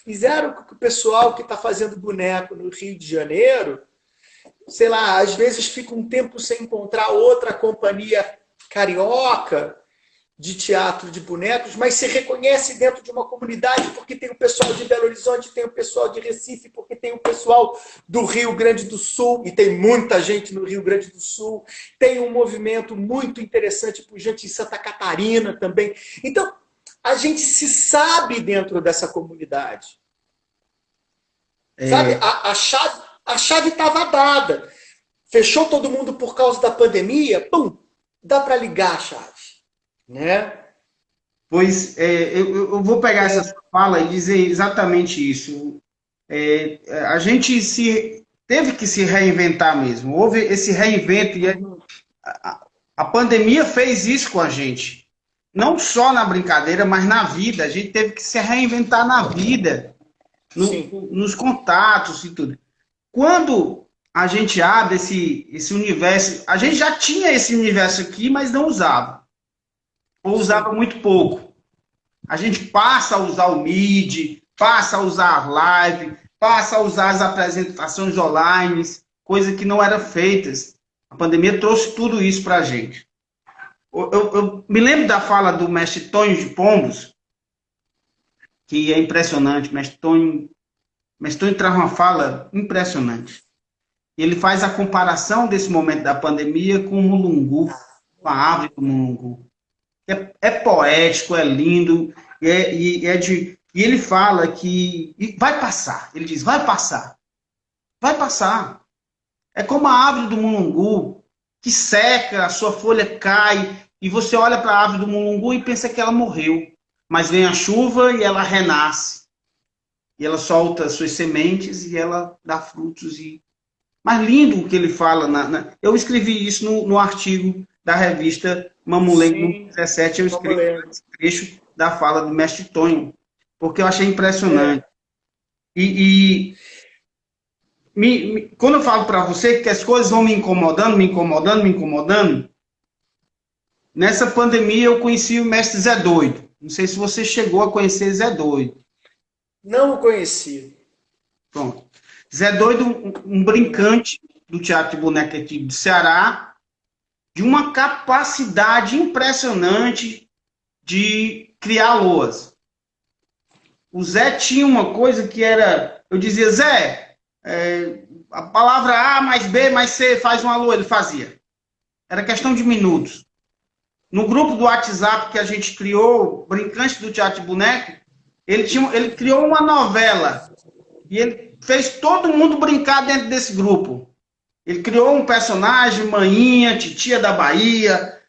fizeram com que o pessoal que está fazendo boneco no Rio de Janeiro, sei lá, às vezes fica um tempo sem encontrar outra companhia carioca de teatro de bonecos, mas se reconhece dentro de uma comunidade porque tem o pessoal de Belo Horizonte, tem o pessoal de Recife, porque tem o pessoal do Rio Grande do Sul, e tem muita gente no Rio Grande do Sul, tem um movimento muito interessante por gente em Santa Catarina também. Então, a gente se sabe dentro dessa comunidade. Sabe? A chave estava dada. Fechou todo mundo por causa da pandemia, pum, dá para ligar a chave. Né? Pois eu vou pegar essa sua fala e dizer exatamente isso. A gente teve que se reinventar mesmo. Houve esse reinvento e a pandemia fez isso com a gente. Não só na brincadeira, mas na vida. A gente teve que se reinventar na vida, nos contatos e tudo. Quando a gente abre esse universo, a gente já tinha esse universo aqui, mas não usava. Ou usava muito pouco. A gente passa a usar o Meet, passa a usar a live, passa a usar as apresentações online, coisa que não eram feitas. A pandemia trouxe tudo isso para a gente. Eu me lembro da fala do mestre Tonho de Pombos, que é impressionante. O mestre Tonho traz uma fala impressionante. Ele faz a comparação desse momento da pandemia com o mulungu, com a árvore do mulungu. É poético, é lindo, e ele fala que vai passar. Ele diz, vai passar. Vai passar. É como a árvore do mulungu, que seca, a sua folha cai, e você olha para a árvore do mulungu e pensa que ela morreu. Mas vem a chuva e ela renasce. E ela solta suas sementes e ela dá frutos. Mas lindo o que ele fala. Eu escrevi isso no artigo da revista Mamulengo, no 17, eu escrevi esse trecho da fala do mestre Tonho, porque eu achei impressionante. Quando eu falo para você que as coisas vão me incomodando, nessa pandemia eu conheci o mestre Zé Doido. Não sei se você chegou a conhecer Zé Doido. Não o conheci. Pronto. Zé Doido, um brincante do Teatro de Boneca aqui do Ceará, de uma capacidade impressionante de criar loas. O Zé tinha uma coisa que era... Eu dizia, Zé, a palavra A mais B mais C faz uma loa. Ele fazia. Era questão de minutos. No grupo do WhatsApp que a gente criou, Brincante do Teatro de Boneco, ele criou uma novela. E ele fez todo mundo brincar dentro desse grupo. Ele criou um personagem, Maninha, Titia da Bahia,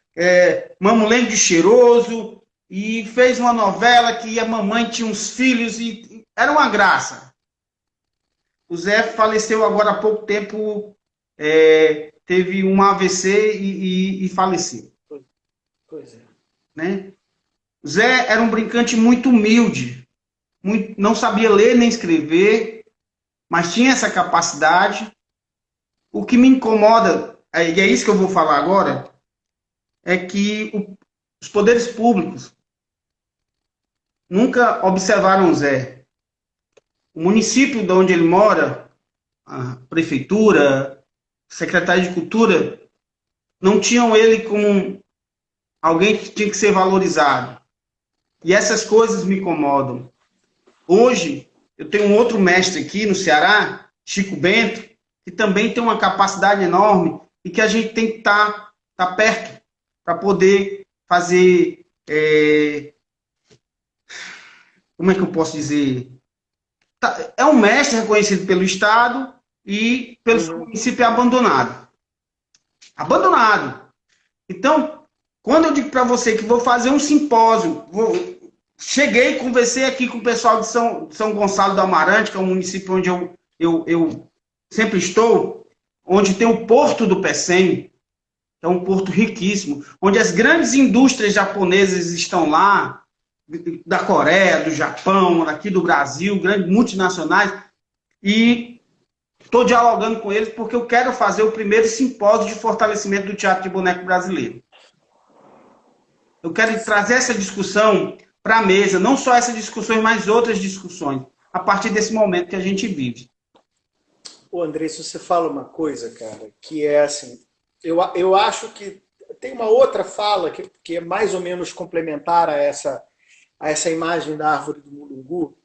Mamulengo de Cheiroso, e fez uma novela que a mamãe tinha uns filhos, e era uma graça. O Zé faleceu agora há pouco tempo, teve um AVC e faleceu. Pois é. Né? O Zé era um brincante muito humilde, não sabia ler nem escrever, mas tinha essa capacidade. O que me incomoda, e é isso que eu vou falar agora, é que os poderes públicos nunca observaram o Zé. O município de onde ele mora, a prefeitura, a Secretaria de Cultura, não tinham ele como alguém que tinha que ser valorizado. E essas coisas me incomodam. Hoje, eu tenho um outro mestre aqui no Ceará, Chico Bento, que também tem uma capacidade enorme e que a gente tem que estar perto para poder fazer... como é que eu posso dizer? É um mestre reconhecido pelo Estado e pelo seu município abandonado. Abandonado. Então, quando eu digo para você que vou fazer um simpósio, cheguei, conversei aqui com o pessoal de São Gonçalo do Amarante, que é um município onde eu sempre estou, onde tem o Porto do Pecém, é um porto riquíssimo, onde as grandes indústrias japonesas estão lá, da Coreia, do Japão, aqui do Brasil, grandes multinacionais, e estou dialogando com eles porque eu quero fazer o primeiro simpósio de fortalecimento do teatro de boneco brasileiro. Eu quero trazer essa discussão para a mesa, não só essas discussões, mas outras discussões, a partir desse momento que a gente vive. Ô, André, se você fala uma coisa, cara, que é assim, eu acho que tem uma outra fala que é mais ou menos complementar a essa imagem da árvore do Mulungu,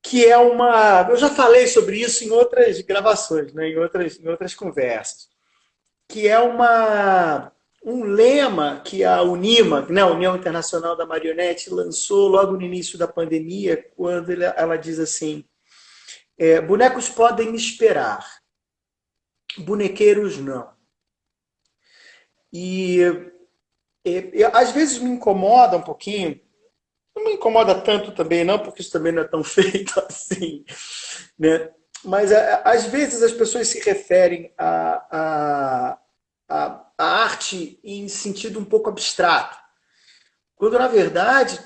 que é uma. Eu já falei sobre isso em outras gravações, né, em outras conversas, que é um lema que a Unima, né, a União Internacional da Marionete, lançou logo no início da pandemia, quando ela diz assim: bonecos podem esperar, bonequeiros não. E às vezes me incomoda um pouquinho, não me incomoda tanto também não, porque isso também não é tão feito assim, né? Mas às vezes as pessoas se referem a arte em sentido um pouco abstrato, quando na verdade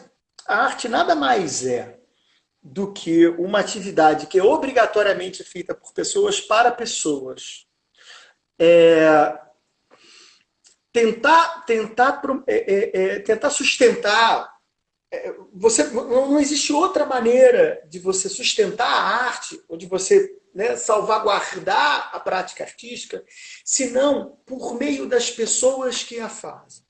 a arte nada mais é do que uma atividade que é obrigatoriamente feita por pessoas para pessoas. Tentar sustentar. Você não existe outra maneira de você sustentar a arte ou de você, né, salvaguardar a prática artística, senão por meio das pessoas que a fazem.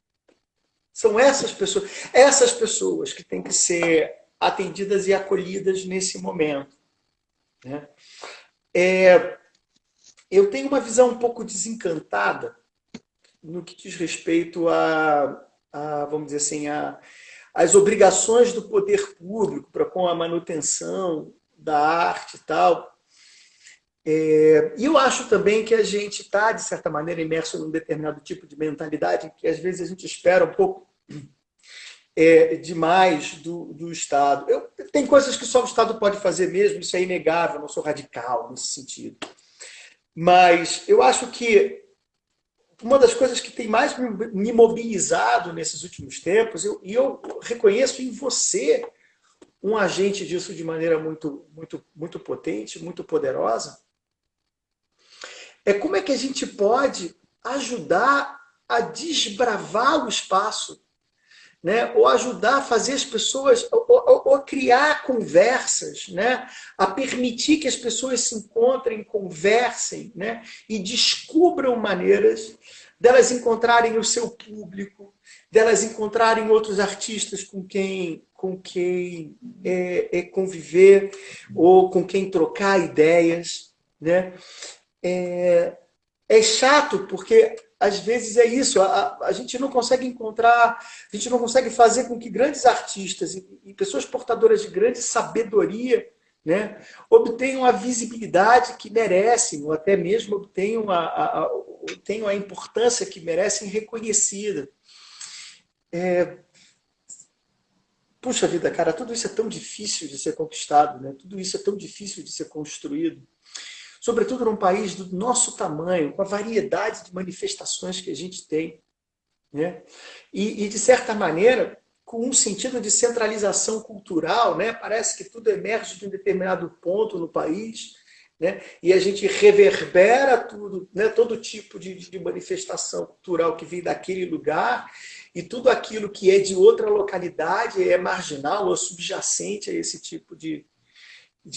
São essas pessoas que têm que ser atendidas e acolhidas nesse momento, né? Eu tenho uma visão um pouco desencantada no que diz respeito vamos dizer assim, as obrigações do poder público para com a manutenção da arte e tal. E eu acho também que a gente está, de certa maneira, imerso num determinado tipo de mentalidade que às vezes a gente espera um pouco demais do Estado. Tem coisas que só o Estado pode fazer mesmo, isso é inegável, não sou radical nesse sentido. Mas eu acho que uma das coisas que tem mais me mobilizado nesses últimos tempos, e eu reconheço em você um agente disso de maneira muito, muito, muito potente, muito poderosa, é como é que a gente pode ajudar a desbravar o espaço, né? Ou ajudar a fazer as pessoas, ou criar conversas, né? A permitir que as pessoas se encontrem, conversem, né? E descubram maneiras delas encontrarem o seu público, delas encontrarem outros artistas com quem conviver ou com quem trocar ideias, né? É chato porque às vezes é isso, a gente não consegue encontrar, a gente não consegue fazer com que grandes artistas e pessoas portadoras de grande sabedoria, né, obtenham a visibilidade que merecem, ou até mesmo obtenham a importância que merecem reconhecida. Puxa vida, cara, tudo isso é tão difícil de ser conquistado, né? Tudo isso é tão difícil de ser construído. Sobretudo num país do nosso tamanho, com a variedade de manifestações que a gente tem, né? E de certa maneira, com um sentido de centralização cultural, né? Parece que tudo emerge de um determinado ponto no país, né? E a gente reverbera tudo, né? Todo tipo de manifestação cultural que vem daquele lugar, e tudo aquilo que é de outra localidade é marginal ou subjacente a esse tipo de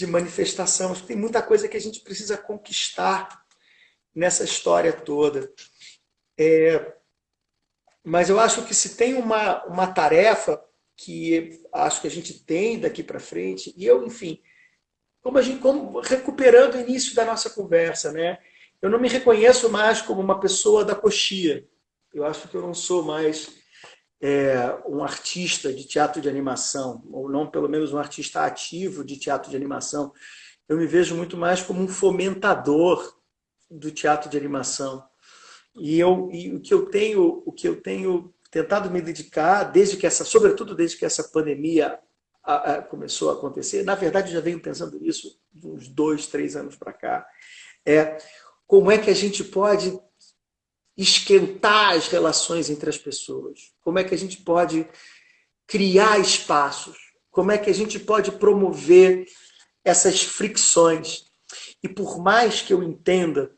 manifestação. Tem muita coisa que a gente precisa conquistar nessa história toda. Mas eu acho que se tem uma tarefa que acho que a gente tem daqui para frente, e eu, enfim, recuperando o início da nossa conversa, né? Eu não me reconheço mais como uma pessoa da coxia. Eu acho que eu não sou mais um artista de teatro de animação, ou não, pelo menos um artista ativo de teatro de animação. Eu me vejo muito mais como um fomentador do teatro de animação. E o que eu tenho tentado me dedicar, sobretudo desde que essa pandemia começou a acontecer, na verdade eu já venho pensando nisso de uns 2, 3 anos para cá, como é que a gente pode esquentar as relações entre as pessoas, como é que a gente pode criar espaços, como é que a gente pode promover essas fricções. E por mais que eu entenda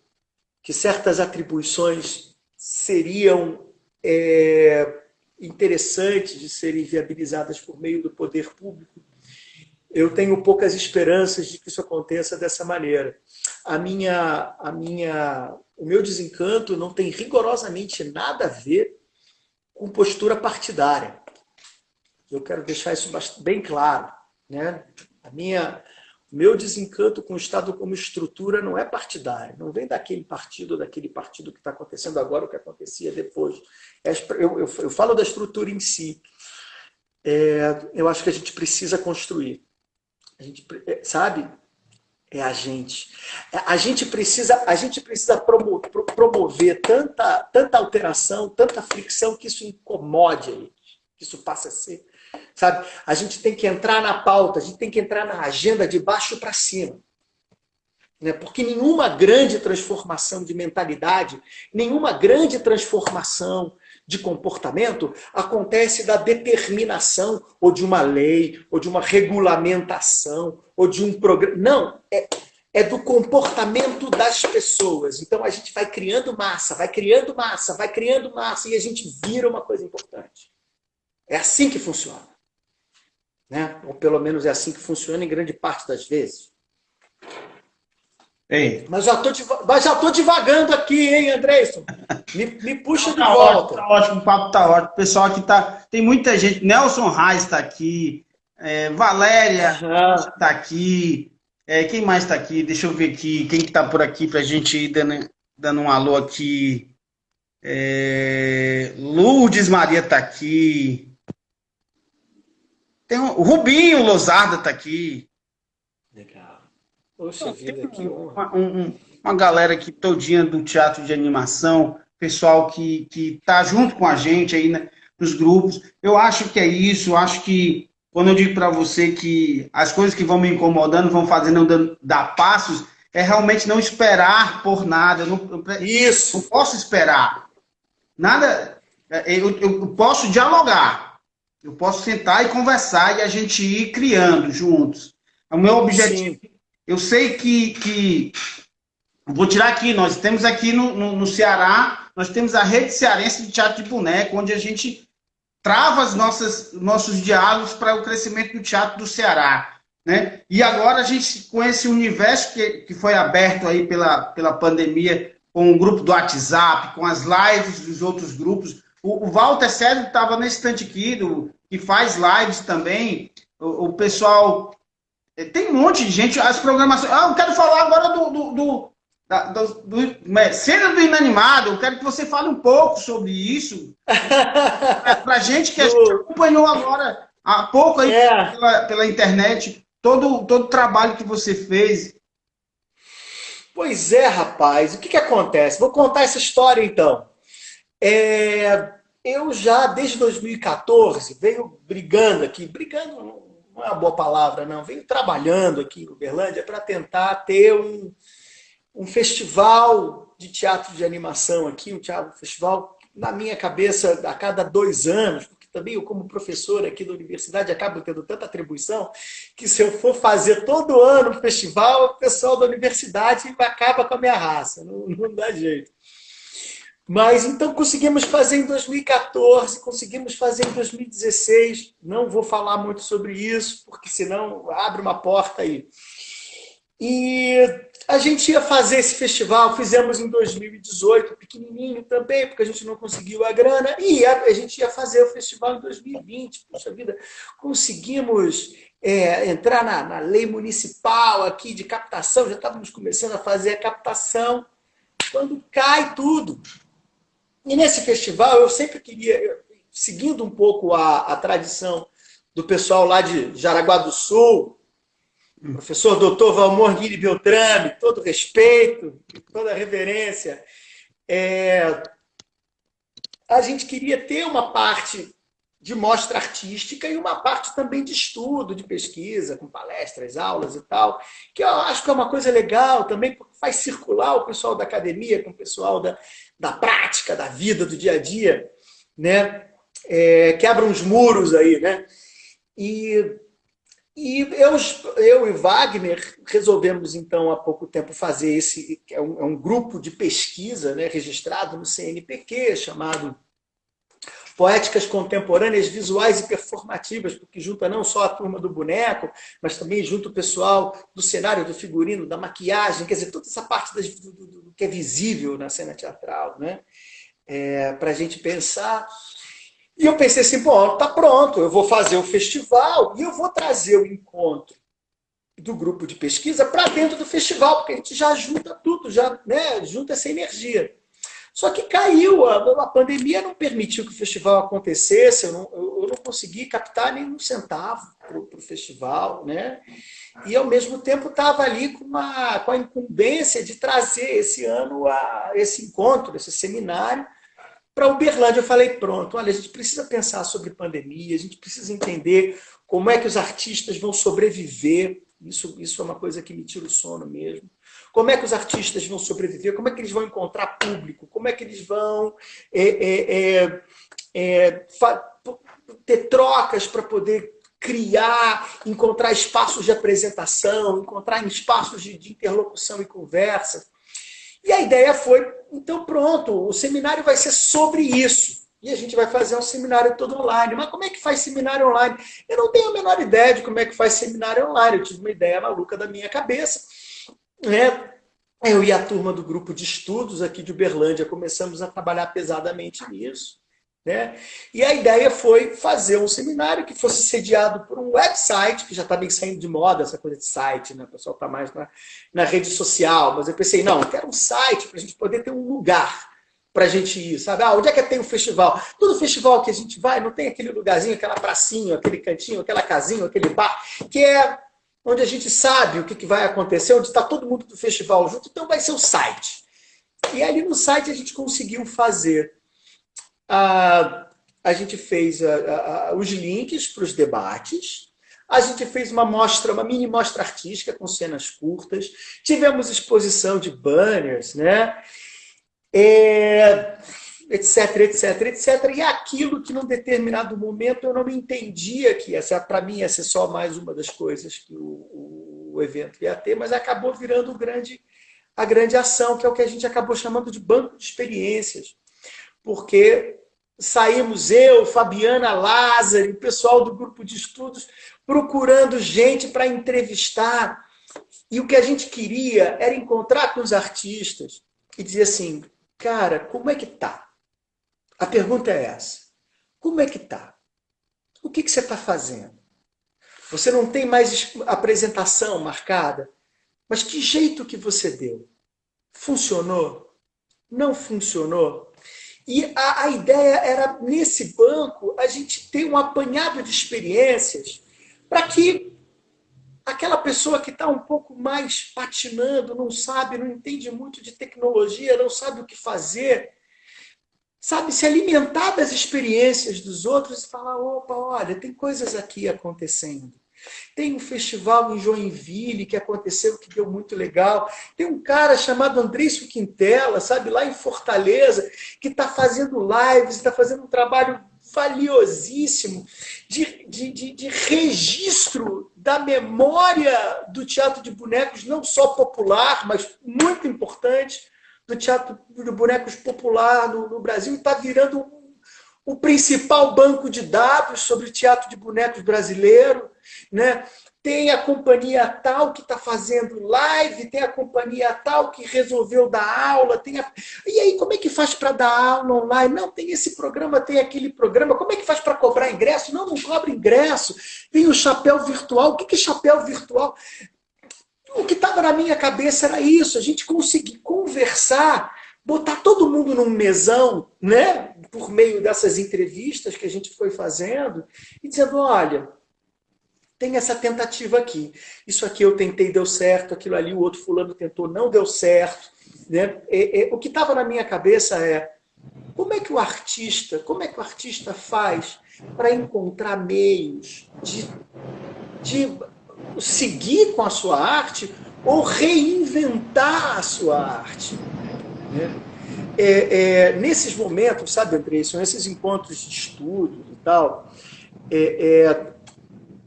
que certas atribuições seriam interessantes de serem viabilizadas por meio do poder público, eu tenho poucas esperanças de que isso aconteça dessa maneira. O meu desencanto não tem rigorosamente nada a ver com postura partidária. Eu quero deixar isso bem claro, né? O meu desencanto com o Estado como estrutura não é partidário, não vem daquele partido ou daquele partido que está acontecendo agora, o que acontecia depois. Eu falo da estrutura em si. Eu acho que a gente precisa construir. A gente, sabe? É a gente. A gente precisa promover tanta alteração, tanta fricção, que isso incomode a gente, que isso passe a ser. Sabe? A gente tem que entrar na pauta, a gente tem que entrar na agenda de baixo para cima. Né? Porque nenhuma grande transformação de mentalidade, nenhuma grande transformação de comportamento acontece da determinação ou de uma lei, ou de uma regulamentação, ou de um programa. Não, é do comportamento das pessoas. Então a gente vai criando massa, vai criando massa, vai criando massa, e a gente vira uma coisa importante. É assim que funciona. Né? Ou pelo menos é assim que funciona em grande parte das vezes. Ei. Mas já estou divagando aqui, hein, Andreison? Me puxa de volta. Tá ótimo, o papo tá ótimo. O pessoal aqui tá. Tem muita gente. Nelson Reis está aqui. Valéria está aqui. Quem mais está aqui? Deixa eu ver aqui. Quem que tá por aqui para a gente ir dando um alô aqui? Lourdes Maria está aqui. Tem o Rubinho Lozarda está aqui. Legal. Poxa vida, que honra. Uma galera aqui todinha do teatro de animação, pessoal que tá junto com a gente aí nos grupos. Eu acho que é isso, eu acho que quando eu digo para você que as coisas que vão me incomodando, vão fazendo eu dar passos, é realmente não esperar por nada. Isso. Não posso esperar. Nada. Eu posso dialogar. Eu posso sentar e conversar e a gente ir criando juntos. O meu objetivo... Sim. Eu sei que vou tirar aqui, nós temos aqui no Ceará, nós temos a Rede Cearense de Teatro de Boneco, onde a gente trava nossos diálogos para o crescimento do teatro do Ceará. Né? E agora a gente, com esse universo que foi aberto aí pela pandemia, com o grupo do WhatsApp, com as lives dos outros grupos, o Walter César estava nesse instante aqui, que faz lives também, o pessoal... Tem um monte de gente, as programações... eu quero falar agora cena do inanimado, eu quero que você fale um pouco sobre isso. Para a gente que acompanhou agora, há pouco aí pela internet, todo o trabalho que você fez. Pois é, rapaz. O que acontece? Vou contar essa história, então. Eu já, desde 2014, venho brigando aqui, não é uma boa palavra, não. Venho trabalhando aqui em Uberlândia para tentar ter um festival de teatro de animação aqui, um festival, na minha cabeça, a cada 2 anos, porque também eu, como professor aqui da universidade, acabo tendo tanta atribuição, que se eu for fazer todo ano um festival, o pessoal da universidade acaba com a minha raça, não dá jeito. Mas então conseguimos fazer em 2014, conseguimos fazer em 2016. Não vou falar muito sobre isso, porque senão abre uma porta aí. E a gente ia fazer esse festival, fizemos em 2018, pequenininho também, porque a gente não conseguiu a grana, e a gente ia fazer o festival em 2020. Poxa vida, conseguimos entrar na lei municipal aqui de captação, já estávamos começando a fazer a captação, quando cai tudo. E nesse festival eu sempre queria, seguindo um pouco a tradição do pessoal lá de Jaraguá do Sul, professor Dr. Valmor Guilherme Beltrame, todo respeito, toda reverência, a gente queria ter uma parte de mostra artística e uma parte também de estudo, de pesquisa, com palestras, aulas e tal, que eu acho que é uma coisa legal também, porque faz circular o pessoal da academia com o pessoal da prática, da vida, do dia a dia, né? Quebra uns muros aí, né? E eu e Wagner resolvemos, então, há pouco tempo, fazer esse... É um grupo de pesquisa, né, registrado no CNPq, chamado poéticas contemporâneas, visuais e performativas, porque junta não só a turma do boneco, mas também junta o pessoal do cenário, do figurino, da maquiagem, quer dizer, toda essa parte do que é visível na cena teatral, né? Para a gente pensar. E eu pensei assim, bom, tá pronto, eu vou fazer o festival e eu vou trazer o encontro do grupo de pesquisa para dentro do festival, porque a gente já junta tudo, já, né, junta essa energia. Só que caiu, a pandemia não permitiu que o festival acontecesse, eu não consegui captar nem um centavo para o festival, né? E ao mesmo tempo estava ali com a incumbência de trazer esse ano esse encontro, esse seminário, para Uberlândia. Eu falei, pronto, olha, a gente precisa pensar sobre pandemia, a gente precisa entender como é que os artistas vão sobreviver. Isso é uma coisa que me tira o sono mesmo. Como é que os artistas vão sobreviver? Como é que eles vão encontrar público? Como é que eles vão ter trocas para poder criar, encontrar espaços de apresentação, encontrar espaços de interlocução e conversa? E a ideia foi, então pronto, o seminário vai ser sobre isso. E a gente vai fazer um seminário todo online. Mas como é que faz seminário online? Eu não tenho a menor ideia de como é que faz seminário online. Eu tive uma ideia maluca da minha cabeça, né? Eu e a turma do grupo de estudos aqui de Uberlândia começamos a trabalhar pesadamente nisso, né? E a ideia foi fazer um seminário que fosse sediado por um website, que já está bem saindo de moda essa coisa de site, né? O pessoal está mais na rede social. Mas eu pensei, não, eu quero um site para a gente poder ter um lugar para a gente ir, sabe? Onde é que tem um festival? Todo festival que a gente vai, não tem aquele lugarzinho, aquela pracinha, aquele cantinho, aquela casinha, aquele bar, que é onde a gente sabe o que vai acontecer, onde está todo mundo do festival junto, então vai ser o site. E ali no site a gente conseguiu fazer. A gente fez os links para os debates, a gente fez uma mini mostra artística com cenas curtas, tivemos exposição de banners, né? Etc, etc, etc. E aquilo que num determinado momento eu não entendia que para mim ia ser só mais uma das coisas que o evento ia ter, mas acabou virando a grande ação, que é o que a gente acabou chamando de banco de experiências. Porque saímos eu, Fabiana Lázaro, o pessoal do grupo de estudos, procurando gente para entrevistar. E o que a gente queria era encontrar com os artistas e dizer assim, cara, como é que tá? A pergunta é essa. Como é que tá? O que você está fazendo? Você não tem mais apresentação marcada? Mas que jeito que você deu? Funcionou? Não funcionou? E a ideia era, nesse banco, a gente ter um apanhado de experiências para que aquela pessoa que está um pouco mais patinando, não sabe, não entende muito de tecnologia, não sabe o que fazer, sabe, se alimentar das experiências dos outros e falar, opa, olha, tem coisas aqui acontecendo. Tem um festival em Joinville que aconteceu, que deu muito legal. Tem um cara chamado Andrício Quintela, sabe, lá em Fortaleza, que está fazendo lives, está fazendo um trabalho valiosíssimo de registro da memória do teatro de bonecos, não só popular, mas muito importante, do teatro de bonecos popular no Brasil, e está virando o principal banco de dados sobre teatro de bonecos brasileiro, né? Tem a companhia tal que está fazendo live, tem a companhia tal que resolveu dar aula. E aí, como é que faz para dar aula online? Não, tem esse programa, tem aquele programa. Como é que faz para cobrar ingresso? Não cobra ingresso. Tem o chapéu virtual. O que é chapéu virtual? O que estava na minha cabeça era isso, a gente conseguir conversar, botar todo mundo num mesão, né? Por meio dessas entrevistas que a gente foi fazendo, e dizendo, olha, tem essa tentativa aqui. Isso aqui eu tentei, deu certo, aquilo ali o outro fulano tentou, não deu certo. Né? O que estava na minha cabeça é, como é que o artista faz para encontrar meios de seguir com a sua arte ou reinventar a sua arte? Né? Nesses momentos, sabe, André, são esses encontros de estudo e tal,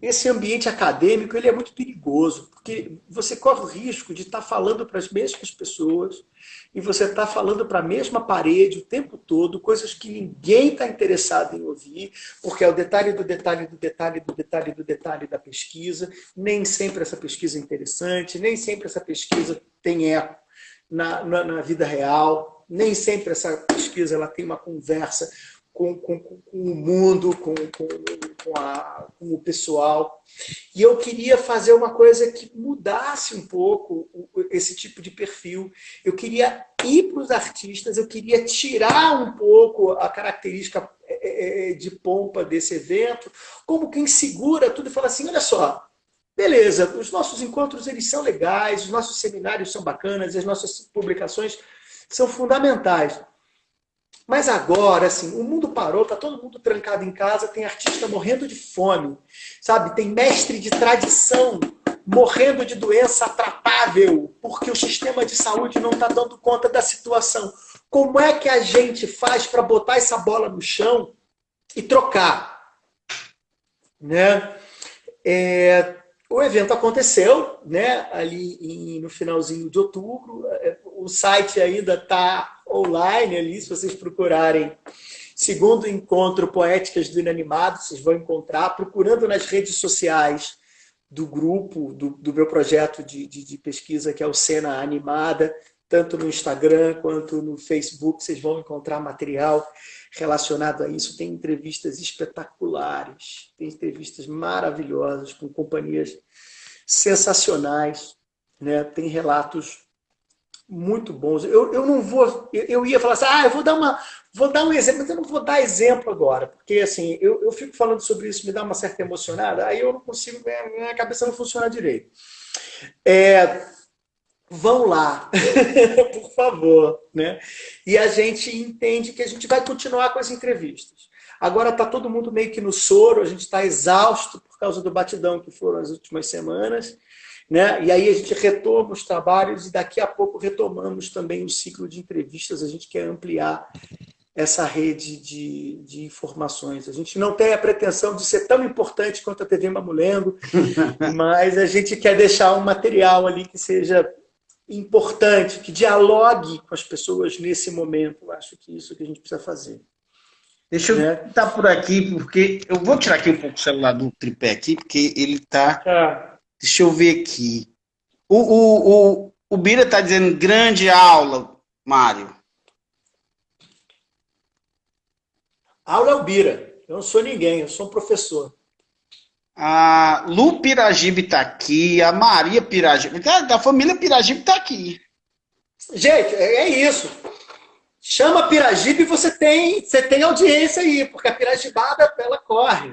esse ambiente acadêmico ele é muito perigoso, porque você corre o risco de estar falando para as mesmas pessoas e você está falando para a mesma parede o tempo todo, coisas que ninguém está interessado em ouvir, porque é o detalhe do detalhe do detalhe do detalhe do detalhe da pesquisa. Nem sempre essa pesquisa é interessante, nem sempre essa pesquisa tem eco na vida real, nem sempre essa pesquisa ela tem uma conversa com o mundo, com o pessoal. E eu queria fazer uma coisa que mudasse um pouco esse tipo de perfil. Eu queria ir para os artistas, eu queria tirar um pouco a característica de pompa desse evento, como quem segura tudo e fala assim, olha só, beleza, os nossos encontros eles são legais, os nossos seminários são bacanas, as nossas publicações são fundamentais. Mas agora, assim, o mundo parou, tá todo mundo trancado em casa, tem artista morrendo de fome, sabe? Tem mestre de tradição morrendo de doença atratável, porque o sistema de saúde não está dando conta da situação. Como é que a gente faz para botar essa bola no chão e trocar? Né? O evento aconteceu, né, ali no finalzinho de outubro. O site ainda está online ali, se vocês procurarem Segundo Encontro Poéticas do Inanimado, vocês vão encontrar, procurando nas redes sociais do grupo, do meu projeto de pesquisa, que é o Cena Animada, tanto no Instagram quanto no Facebook, vocês vão encontrar material relacionado a isso. Tem entrevistas espetaculares, tem entrevistas maravilhosas com companhias sensacionais, né? Tem relatos muito bons. Eu não vou, eu ia falar assim, eu vou dar um exemplo, mas eu não vou dar exemplo agora, porque assim, eu fico falando sobre isso, me dá uma certa emocionada, aí eu não consigo, minha cabeça não funciona direito. Vão lá, por favor, né? E a gente entende que a gente vai continuar com as entrevistas. Agora está todo mundo meio que no soro, a gente está exausto por causa do batidão que foram as últimas semanas, né? E aí a gente retoma os trabalhos e daqui a pouco retomamos também o ciclo de entrevistas. A gente quer ampliar essa rede de informações. A gente não tem a pretensão de ser tão importante quanto a TV Mamulengo, mas a gente quer deixar um material ali que seja importante, que dialogue com as pessoas nesse momento. Eu acho que isso que a gente precisa fazer. Deixa eu estar por aqui, porque eu vou tirar aqui um pouco o celular do tripé aqui, porque ele está... Deixa eu ver aqui. O Bira está dizendo grande aula, Mário. Aula é o Bira. Eu não sou ninguém, eu sou um professor. A Lu Piragibe está aqui, a Maria Piragibe, da família Piragibe está aqui. Gente, é isso. Chama Piragibe e você tem audiência aí, porque a Piragibada, ela corre.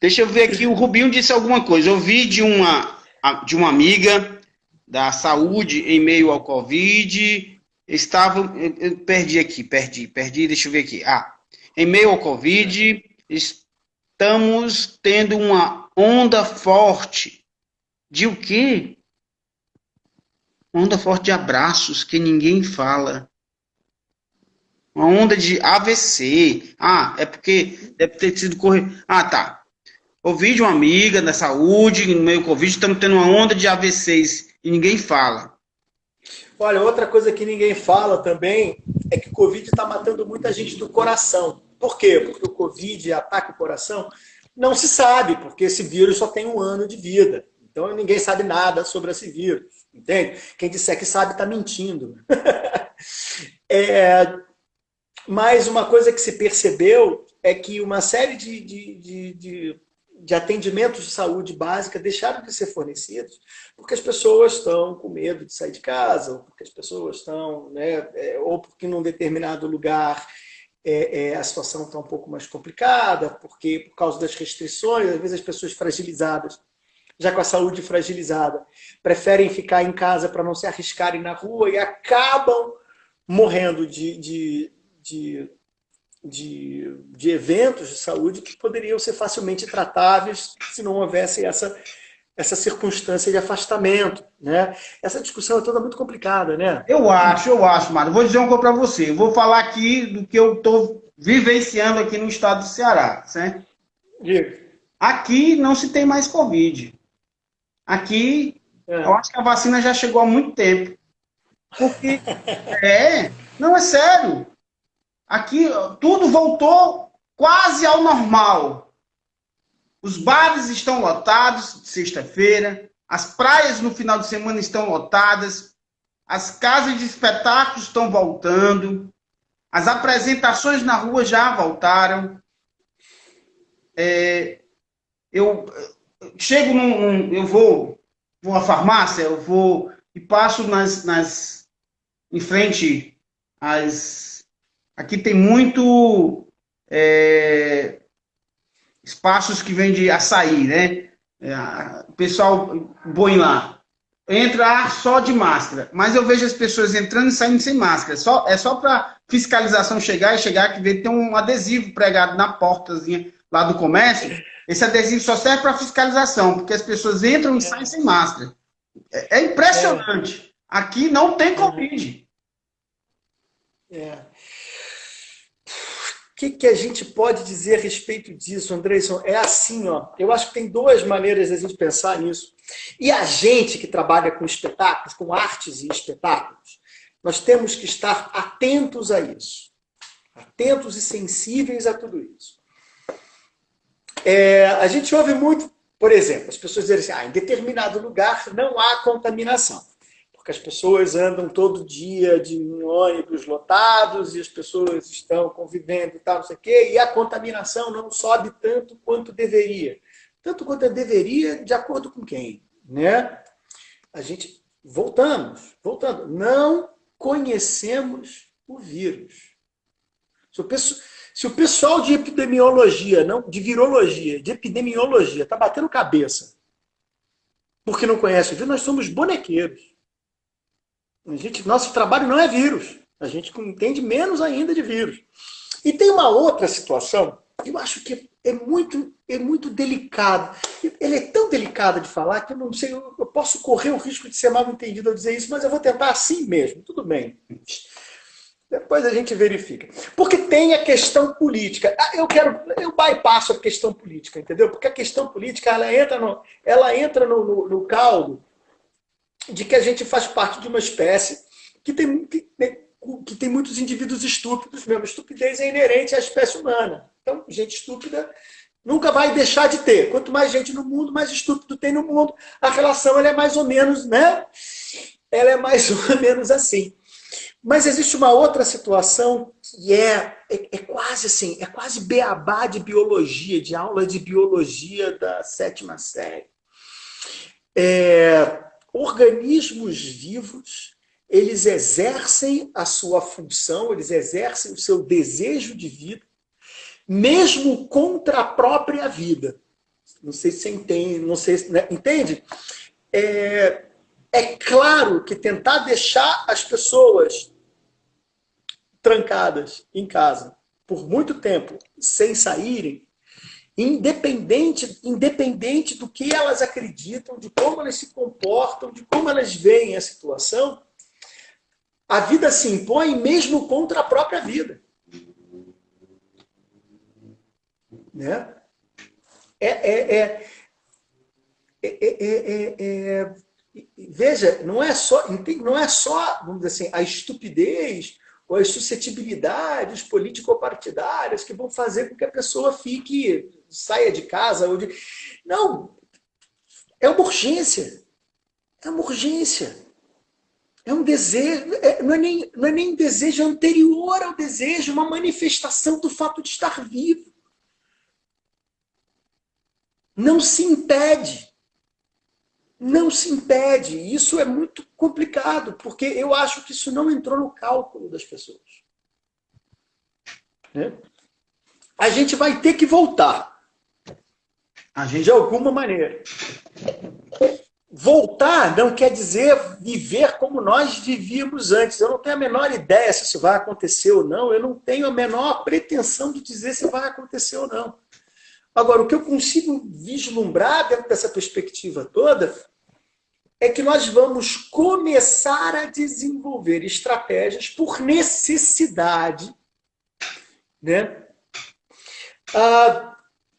Deixa eu ver aqui, o Rubinho disse alguma coisa. Eu vi de uma amiga da saúde em meio ao Covid. Eu perdi, deixa eu ver aqui. Em meio ao Covid, estamos tendo uma onda forte. De o quê? Onda forte de abraços que ninguém fala. Uma onda de AVC. É porque deve ter sido correr. Tá. Ouvi de uma amiga da saúde, no meio do Covid, estamos tendo uma onda de AVCs e ninguém fala. Olha, outra coisa que ninguém fala também é que o Covid está matando muita gente do coração. Por quê? Porque o Covid ataca o coração? Não se sabe, porque esse vírus só tem 1 ano de vida. Então ninguém sabe nada sobre esse vírus. Entende? Quem disser que sabe está mentindo. Mas uma coisa que se percebeu é que uma série de atendimentos de saúde básica deixaram de ser fornecidos porque as pessoas estão com medo de sair de casa, ou porque as pessoas estão, ou porque num determinado lugar a situação está um pouco mais complicada, porque por causa das restrições, às vezes as pessoas fragilizadas, já com a saúde fragilizada, preferem ficar em casa para não se arriscarem na rua e acabam morrendo de eventos de saúde que poderiam ser facilmente tratáveis se não houvesse essa essa circunstância de afastamento, né? Essa discussão é toda muito complicada, né? Eu acho, Mário. Vou dizer uma coisa para você. Eu vou falar aqui do que eu estou vivenciando aqui no estado do Ceará, certo? Diga. Aqui não se tem mais Covid. Aqui, eu acho que a vacina já chegou há muito tempo. Porque, não é sério. Aqui tudo voltou quase ao normal. Os bares estão lotados sexta-feira, as praias no final de semana estão lotadas, as casas de espetáculos estão voltando, as apresentações na rua já voltaram. Eu chego eu vou à farmácia, eu vou e passo em frente às. Aqui tem muito espaços que vendem açaí, né? O pessoal põe lá. Entra só de máscara. Mas eu vejo as pessoas entrando e saindo sem máscara. É só para fiscalização chegar que vê, tem um adesivo pregado na portazinha lá do comércio. Esse adesivo só serve para fiscalização, porque as pessoas entram e saem sem máscara. É impressionante. Aqui não tem Covid. O que a gente pode dizer a respeito disso, Andreson? É assim, ó. Eu acho que tem duas maneiras de a gente pensar nisso. E a gente que trabalha com espetáculos, com artes e espetáculos, nós temos que estar atentos a isso. Atentos e sensíveis a tudo isso. A gente ouve muito, por exemplo, as pessoas dizem assim, em determinado lugar não há contaminação. Porque as pessoas andam todo dia de ônibus lotados e as pessoas estão convivendo e tal, não sei o quê, e a contaminação não sobe tanto quanto deveria. Tanto quanto deveria, de acordo com quem? Né? A gente, voltando, não conhecemos o vírus. Se o pessoal de epidemiologia, não, de virologia, de epidemiologia, está batendo cabeça porque não conhece o vírus, nós somos bonequeiros. Nosso trabalho não é vírus. A gente entende menos ainda de vírus. E tem uma outra situação, eu acho que é muito delicado. Ele é tão delicado de falar que eu não sei, eu posso correr o risco de ser mal entendido ao dizer isso, mas eu vou tentar assim mesmo. Tudo bem. Depois a gente verifica. Porque tem a questão política. Eu bypasso a questão política, entendeu? Porque a questão política ela entra no caldo de que a gente faz parte de uma espécie que tem muitos indivíduos estúpidos mesmo. Estupidez é inerente à espécie humana. Então, gente estúpida nunca vai deixar de ter. Quanto mais gente no mundo, mais estúpido tem no mundo. A relação ela é mais ou menos, né? Ela é mais ou menos assim. Mas existe uma outra situação que é quase assim, é quase beabá de biologia, de aula de biologia da 7ª série. Organismos vivos, eles exercem a sua função, eles exercem o seu desejo de vida, mesmo contra a própria vida. Não sei se você entende, não sei se, né? Entende? É claro que tentar deixar as pessoas trancadas em casa por muito tempo, sem saírem, independente do que elas acreditam, de como elas se comportam, de como elas veem a situação, a vida se impõe mesmo contra a própria vida. Né? Veja, não é só, vamos dizer assim, a estupidez ou as suscetibilidades político-partidárias que vão fazer com que a pessoa saia de casa. Não, é uma urgência. É uma urgência. É um desejo, não é nem um desejo anterior ao desejo, é uma manifestação do fato de estar vivo. Não se impede. Não se impede. Isso é muito complicado, porque eu acho que isso não entrou no cálculo das pessoas. Né? A gente vai ter que voltar. De alguma maneira. Voltar não quer dizer viver como nós vivíamos antes. Eu não tenho a menor ideia se isso vai acontecer ou não. Eu não tenho a menor pretensão de dizer se vai acontecer ou não. Agora, o que eu consigo vislumbrar dentro dessa perspectiva toda é que nós vamos começar a desenvolver estratégias por necessidade, né?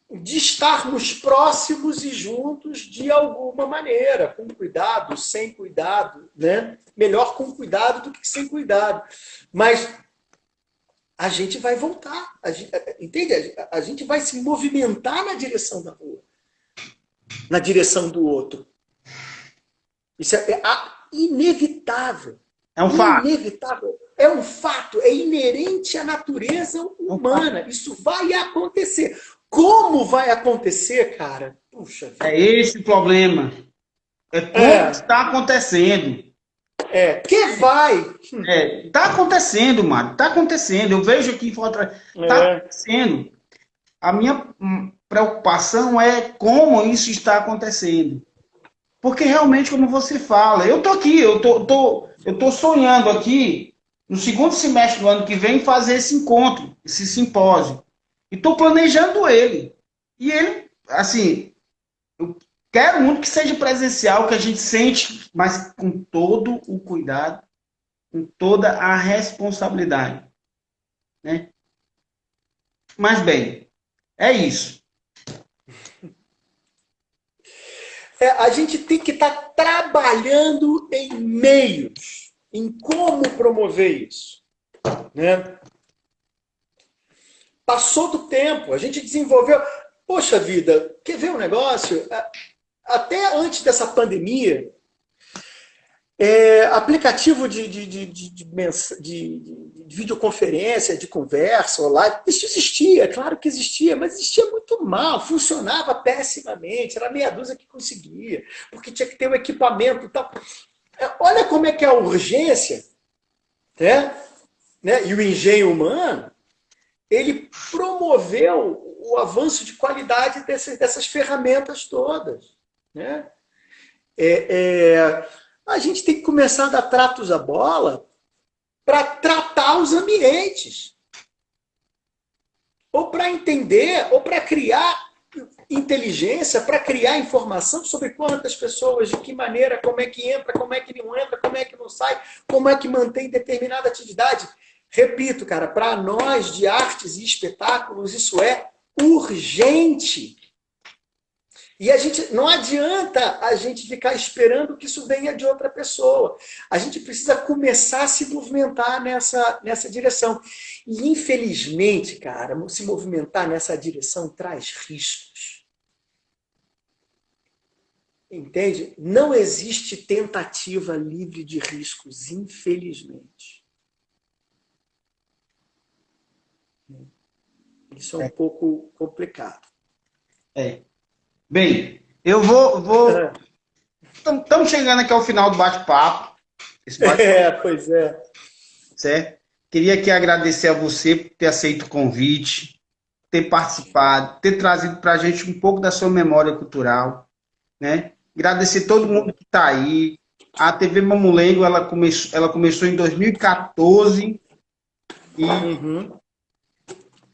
De estarmos próximos e juntos de alguma maneira, com cuidado, sem cuidado, né? Melhor com cuidado do que sem cuidado. Mas a gente vai voltar, entende? A gente vai se movimentar na direção da rua, na direção do outro. Isso é inevitável. É um fato. Inevitável. É um fato, é inerente à natureza humana. Isso vai acontecer. Como vai acontecer, cara? Puxa vida. É esse o problema. É como está acontecendo. Que vai. Está acontecendo, Mário. Está acontecendo. Eu vejo aqui em Fortaleza. Está acontecendo. A minha preocupação é como isso está acontecendo. Porque realmente, como você fala, eu tô aqui, eu tô sonhando aqui, no segundo semestre do ano que vem, fazer esse encontro, esse simpósio. E estou planejando ele. E ele, assim, eu quero muito que seja presencial, que a gente sente, mas com todo o cuidado, com toda a responsabilidade. Né? Mas, bem, é isso. A gente tem que estar trabalhando em meios, em como promover isso. Né? Passou do tempo, a gente desenvolveu... Poxa vida, quer ver um negócio? Até antes dessa pandemia, aplicativo de videoconferência, de conversa, online, isso existia, claro que existia, mas existia muito mal, funcionava pessimamente, era meia dúzia que conseguia, porque tinha que ter um equipamento e tal. Olha como é que a urgência, né, e o engenho humano, ele promoveu o avanço de qualidade dessas ferramentas todas. Né? A gente tem que começar a dar tratos à bola para tratar os ambientes. Ou para entender, ou para criar inteligência, para criar informação sobre quantas pessoas, de que maneira, como é que entra, como é que não entra, como é que não sai, como é que mantém determinada atividade. Repito, cara, para nós de artes e espetáculos, isso é urgente. E não adianta a gente ficar esperando que isso venha de outra pessoa. A gente precisa começar a se movimentar nessa direção. E, infelizmente, cara, se movimentar nessa direção traz riscos. Entende? Não existe tentativa livre de riscos, infelizmente. Isso é um pouco complicado. Bem, eu vou... Estamos chegando aqui ao final do bate-papo. Pois é. Certo? Queria aqui agradecer a você por ter aceito o convite, ter participado, ter trazido para a gente um pouco da sua memória cultural. Né? Agradecer todo mundo que está aí. A TV Mamulengo, ela começou em 2014 e...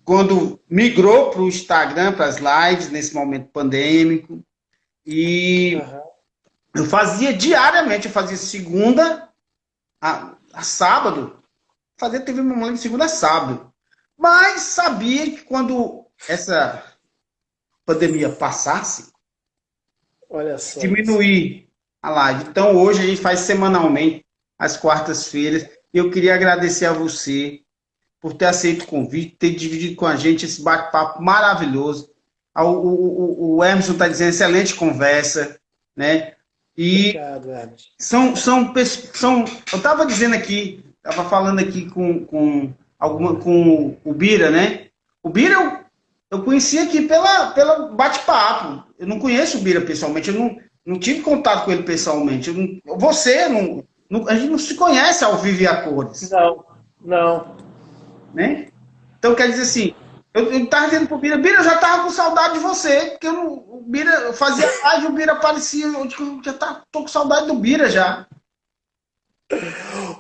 quando migrou para o Instagram, para as lives, nesse momento pandêmico. E eu fazia diariamente, eu fazia segunda a sábado, fazia TV Mamulengo de segunda a sábado. Mas sabia que quando essa pandemia passasse, olha só, diminuir a live. Então hoje a gente faz semanalmente, às quartas-feiras. E eu queria agradecer a você por ter aceito o convite, ter dividido com a gente esse bate-papo maravilhoso. O Emerson está dizendo excelente conversa, né? E obrigado, Emerson. Eu estava dizendo aqui, estava falando aqui com o Bira, né? O Bira eu conheci aqui pela bate-papo. Eu não conheço o Bira pessoalmente, eu não tive contato com ele pessoalmente. A gente não se conhece ao vivo e a cores. Não. Né? Então, quer dizer assim, eu estava dizendo pro Bira, eu já estava com saudade de você, porque o Bira fazia live, o Bira aparecia, eu já tô com saudade do Bira já.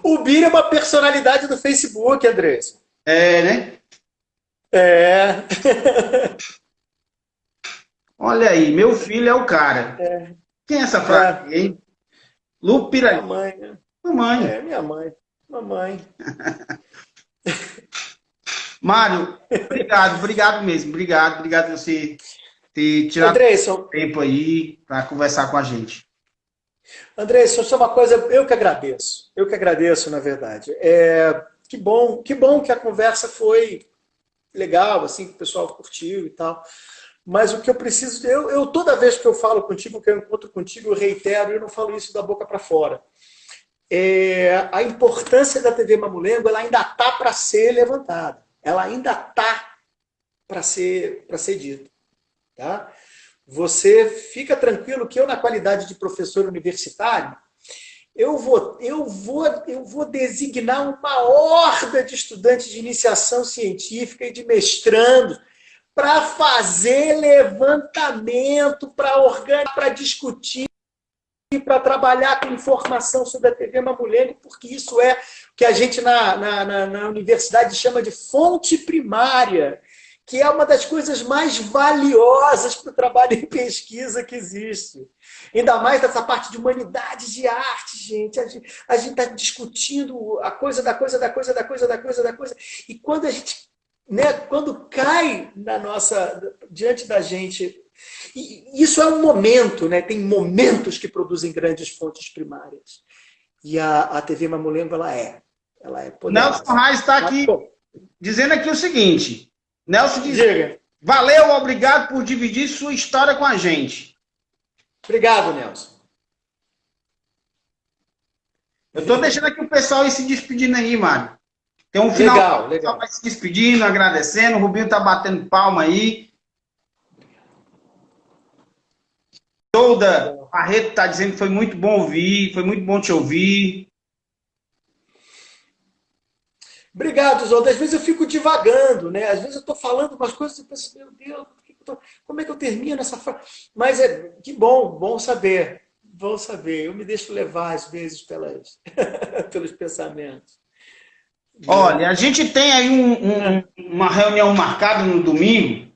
O Bira é uma personalidade do Facebook, Andrés. Né? Olha aí, meu filho é o cara. É, Quem é essa frase, é, hein? Lu minha Piraí. mãe, né? Mamãe. É, minha mãe. Mamãe. Mário, obrigado mesmo. Obrigado por você ter tirado Andreyson, tempo aí para conversar com a gente. Andreyson, isso é uma coisa, eu que agradeço. Eu que agradeço, na verdade. Que bom que a conversa foi legal, assim, que o pessoal curtiu e tal. Mas o que eu preciso, toda vez que eu falo contigo, que eu encontro contigo, eu reitero, eu não falo isso da boca para fora. A importância da TV Mamulengo, ela ainda está para ser levantada. Ela ainda está para ser dita. Tá? Você fica tranquilo que eu, na qualidade de professor universitário, eu vou designar uma horda de estudantes de iniciação científica e de mestrandos para fazer levantamento, para organizar, para discutir, para trabalhar com informação sobre a TV Mamulengo, porque isso é o que a gente na universidade chama de fonte primária, que é uma das coisas mais valiosas para o trabalho em pesquisa que existe. Ainda mais dessa parte de humanidades, de arte, gente. A gente está discutindo a coisa da coisa, da coisa, da coisa, da coisa, da coisa. E quando a gente, né, quando cai diante da gente, e isso é um momento, né? Tem momentos que produzem grandes fontes primárias. E a TV Mamulengo, ela é Nelson poderosa. Reis está Tá aqui bom. dizendo aqui o seguinte. Nelson diz, Diga. valeu, obrigado por dividir sua história com a gente. Obrigado, Nelson. Eu estou deixando aqui o pessoal ir se despedindo aí, Mário. Tem um final, Legal, o pessoal legal. vai se despedindo, agradecendo. O Rubinho tá batendo palma aí. Toda Barreto está dizendo que foi muito bom ouvir, foi muito bom te ouvir. Obrigado, Zolda. Às vezes eu fico divagando, né? Às vezes eu estou falando umas coisas e penso, meu Deus, como é que eu termino essa frase? Mas que bom saber. Bom saber. Eu me deixo levar, às vezes, pelos pensamentos. Olha, a gente tem aí uma reunião marcada no domingo,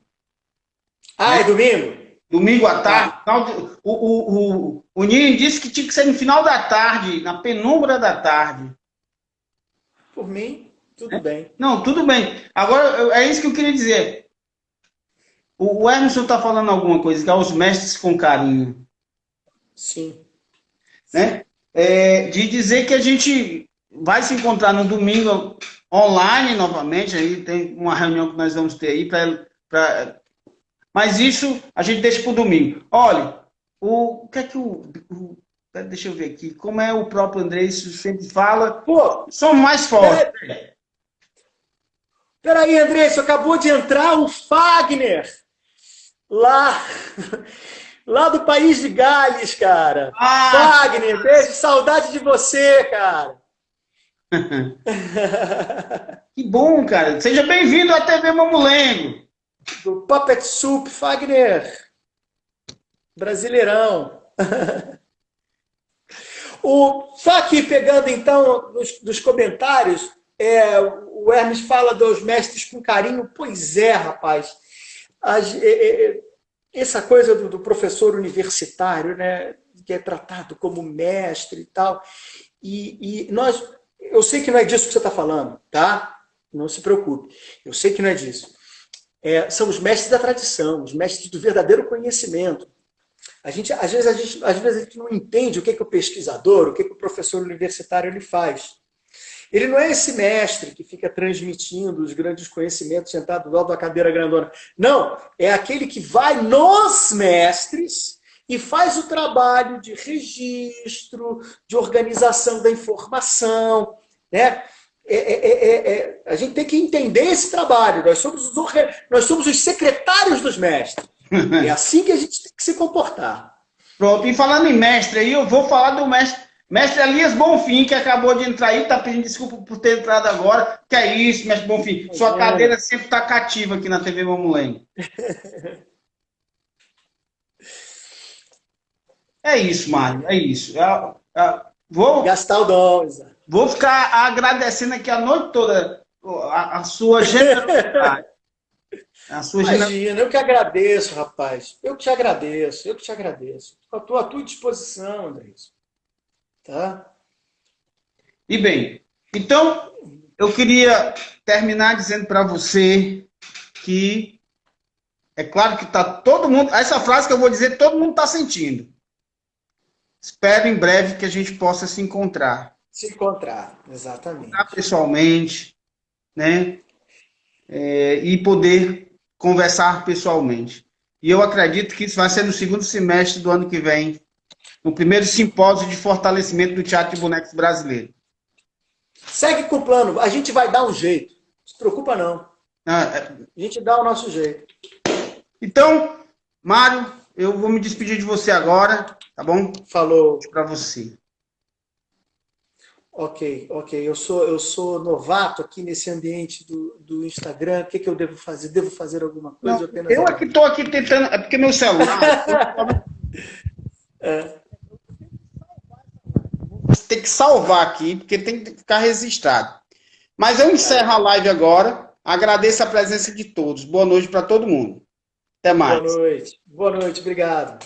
É né? domingo? Domingo à tarde. Tá. O Ninho disse que tinha que ser no final da tarde, na penumbra da tarde. Por mim, tudo bem. Não, tudo bem. Agora, é isso que eu queria dizer. O Emerson está falando alguma coisa, que é os mestres com carinho. Sim. Né? De dizer que a gente vai se encontrar no domingo online novamente, aí tem uma reunião que nós vamos ter aí, mas isso a gente deixa para o domingo. Olha, o que é que deixa eu ver aqui, como é o próprio André sempre fala, Pô, somos mais fortes. peraí, André, isso acabou de entrar o Fagner. Lá do país de Gales, cara. Fagner, beijo, saudade de você, cara. Que bom, cara. Seja bem-vindo à TV Mamulengo. Do Puppet Soup, Fagner. Brasileirão. Só aqui, pegando então dos comentários, o Hermes fala dos mestres com carinho. Pois é, rapaz. Essa coisa do professor universitário, né, que é tratado como mestre e tal. Eu sei que não é disso que você está falando, tá? Não se preocupe. Eu sei que não é disso. São os mestres da tradição, os mestres do verdadeiro conhecimento. Às vezes a gente não entende o que o pesquisador, o que o professor universitário ele faz. Ele não é esse mestre que fica transmitindo os grandes conhecimentos sentado do lado da cadeira grandona. Não, é aquele que vai nos mestres e faz o trabalho de registro, de organização da informação, né? A gente tem que entender esse trabalho. Nós somos os secretários dos mestres. É assim que a gente tem que se comportar. Pronto, e falando em mestre aí, eu vou falar do mestre Elias Bonfim, que acabou de entrar aí, tá pedindo desculpa por ter entrado agora. Que é isso, mestre Bonfim? Sua cadeira sempre tá cativa aqui na TV Mamulengo. É isso, Mário, é isso. Vou gastar o dom, exato. Vou ficar agradecendo aqui a noite toda a sua generosidade. A sua Imagina, eu que agradeço, rapaz. Eu que te agradeço, eu que te agradeço. Estou à tua disposição, André. Tá? E bem, então eu queria terminar dizendo para você que é claro que tá todo mundo, essa frase que eu vou dizer, todo mundo está sentindo. Espero em breve que a gente possa se encontrar. Se encontrar, exatamente. Pessoalmente, né? E poder conversar pessoalmente. E eu acredito que isso vai ser no segundo semestre do ano que vem, no primeiro simpósio de fortalecimento do teatro de bonecos brasileiro. Segue com o plano, a gente vai dar um jeito. Não se preocupa não. A gente dá o nosso jeito. Então, Mário, eu vou me despedir de você agora, tá bom? Falou. Para você. Ok. Eu sou novato aqui nesse ambiente do Instagram. O que eu devo fazer? Devo fazer alguma coisa? Não, eu aqui estou aqui tentando. É porque meu celular. Tem que salvar aqui, porque tem que ficar registrado. Mas eu encerro a live agora. Agradeço a presença de todos. Boa noite para todo mundo. Até mais. Boa noite. Boa noite. Obrigado.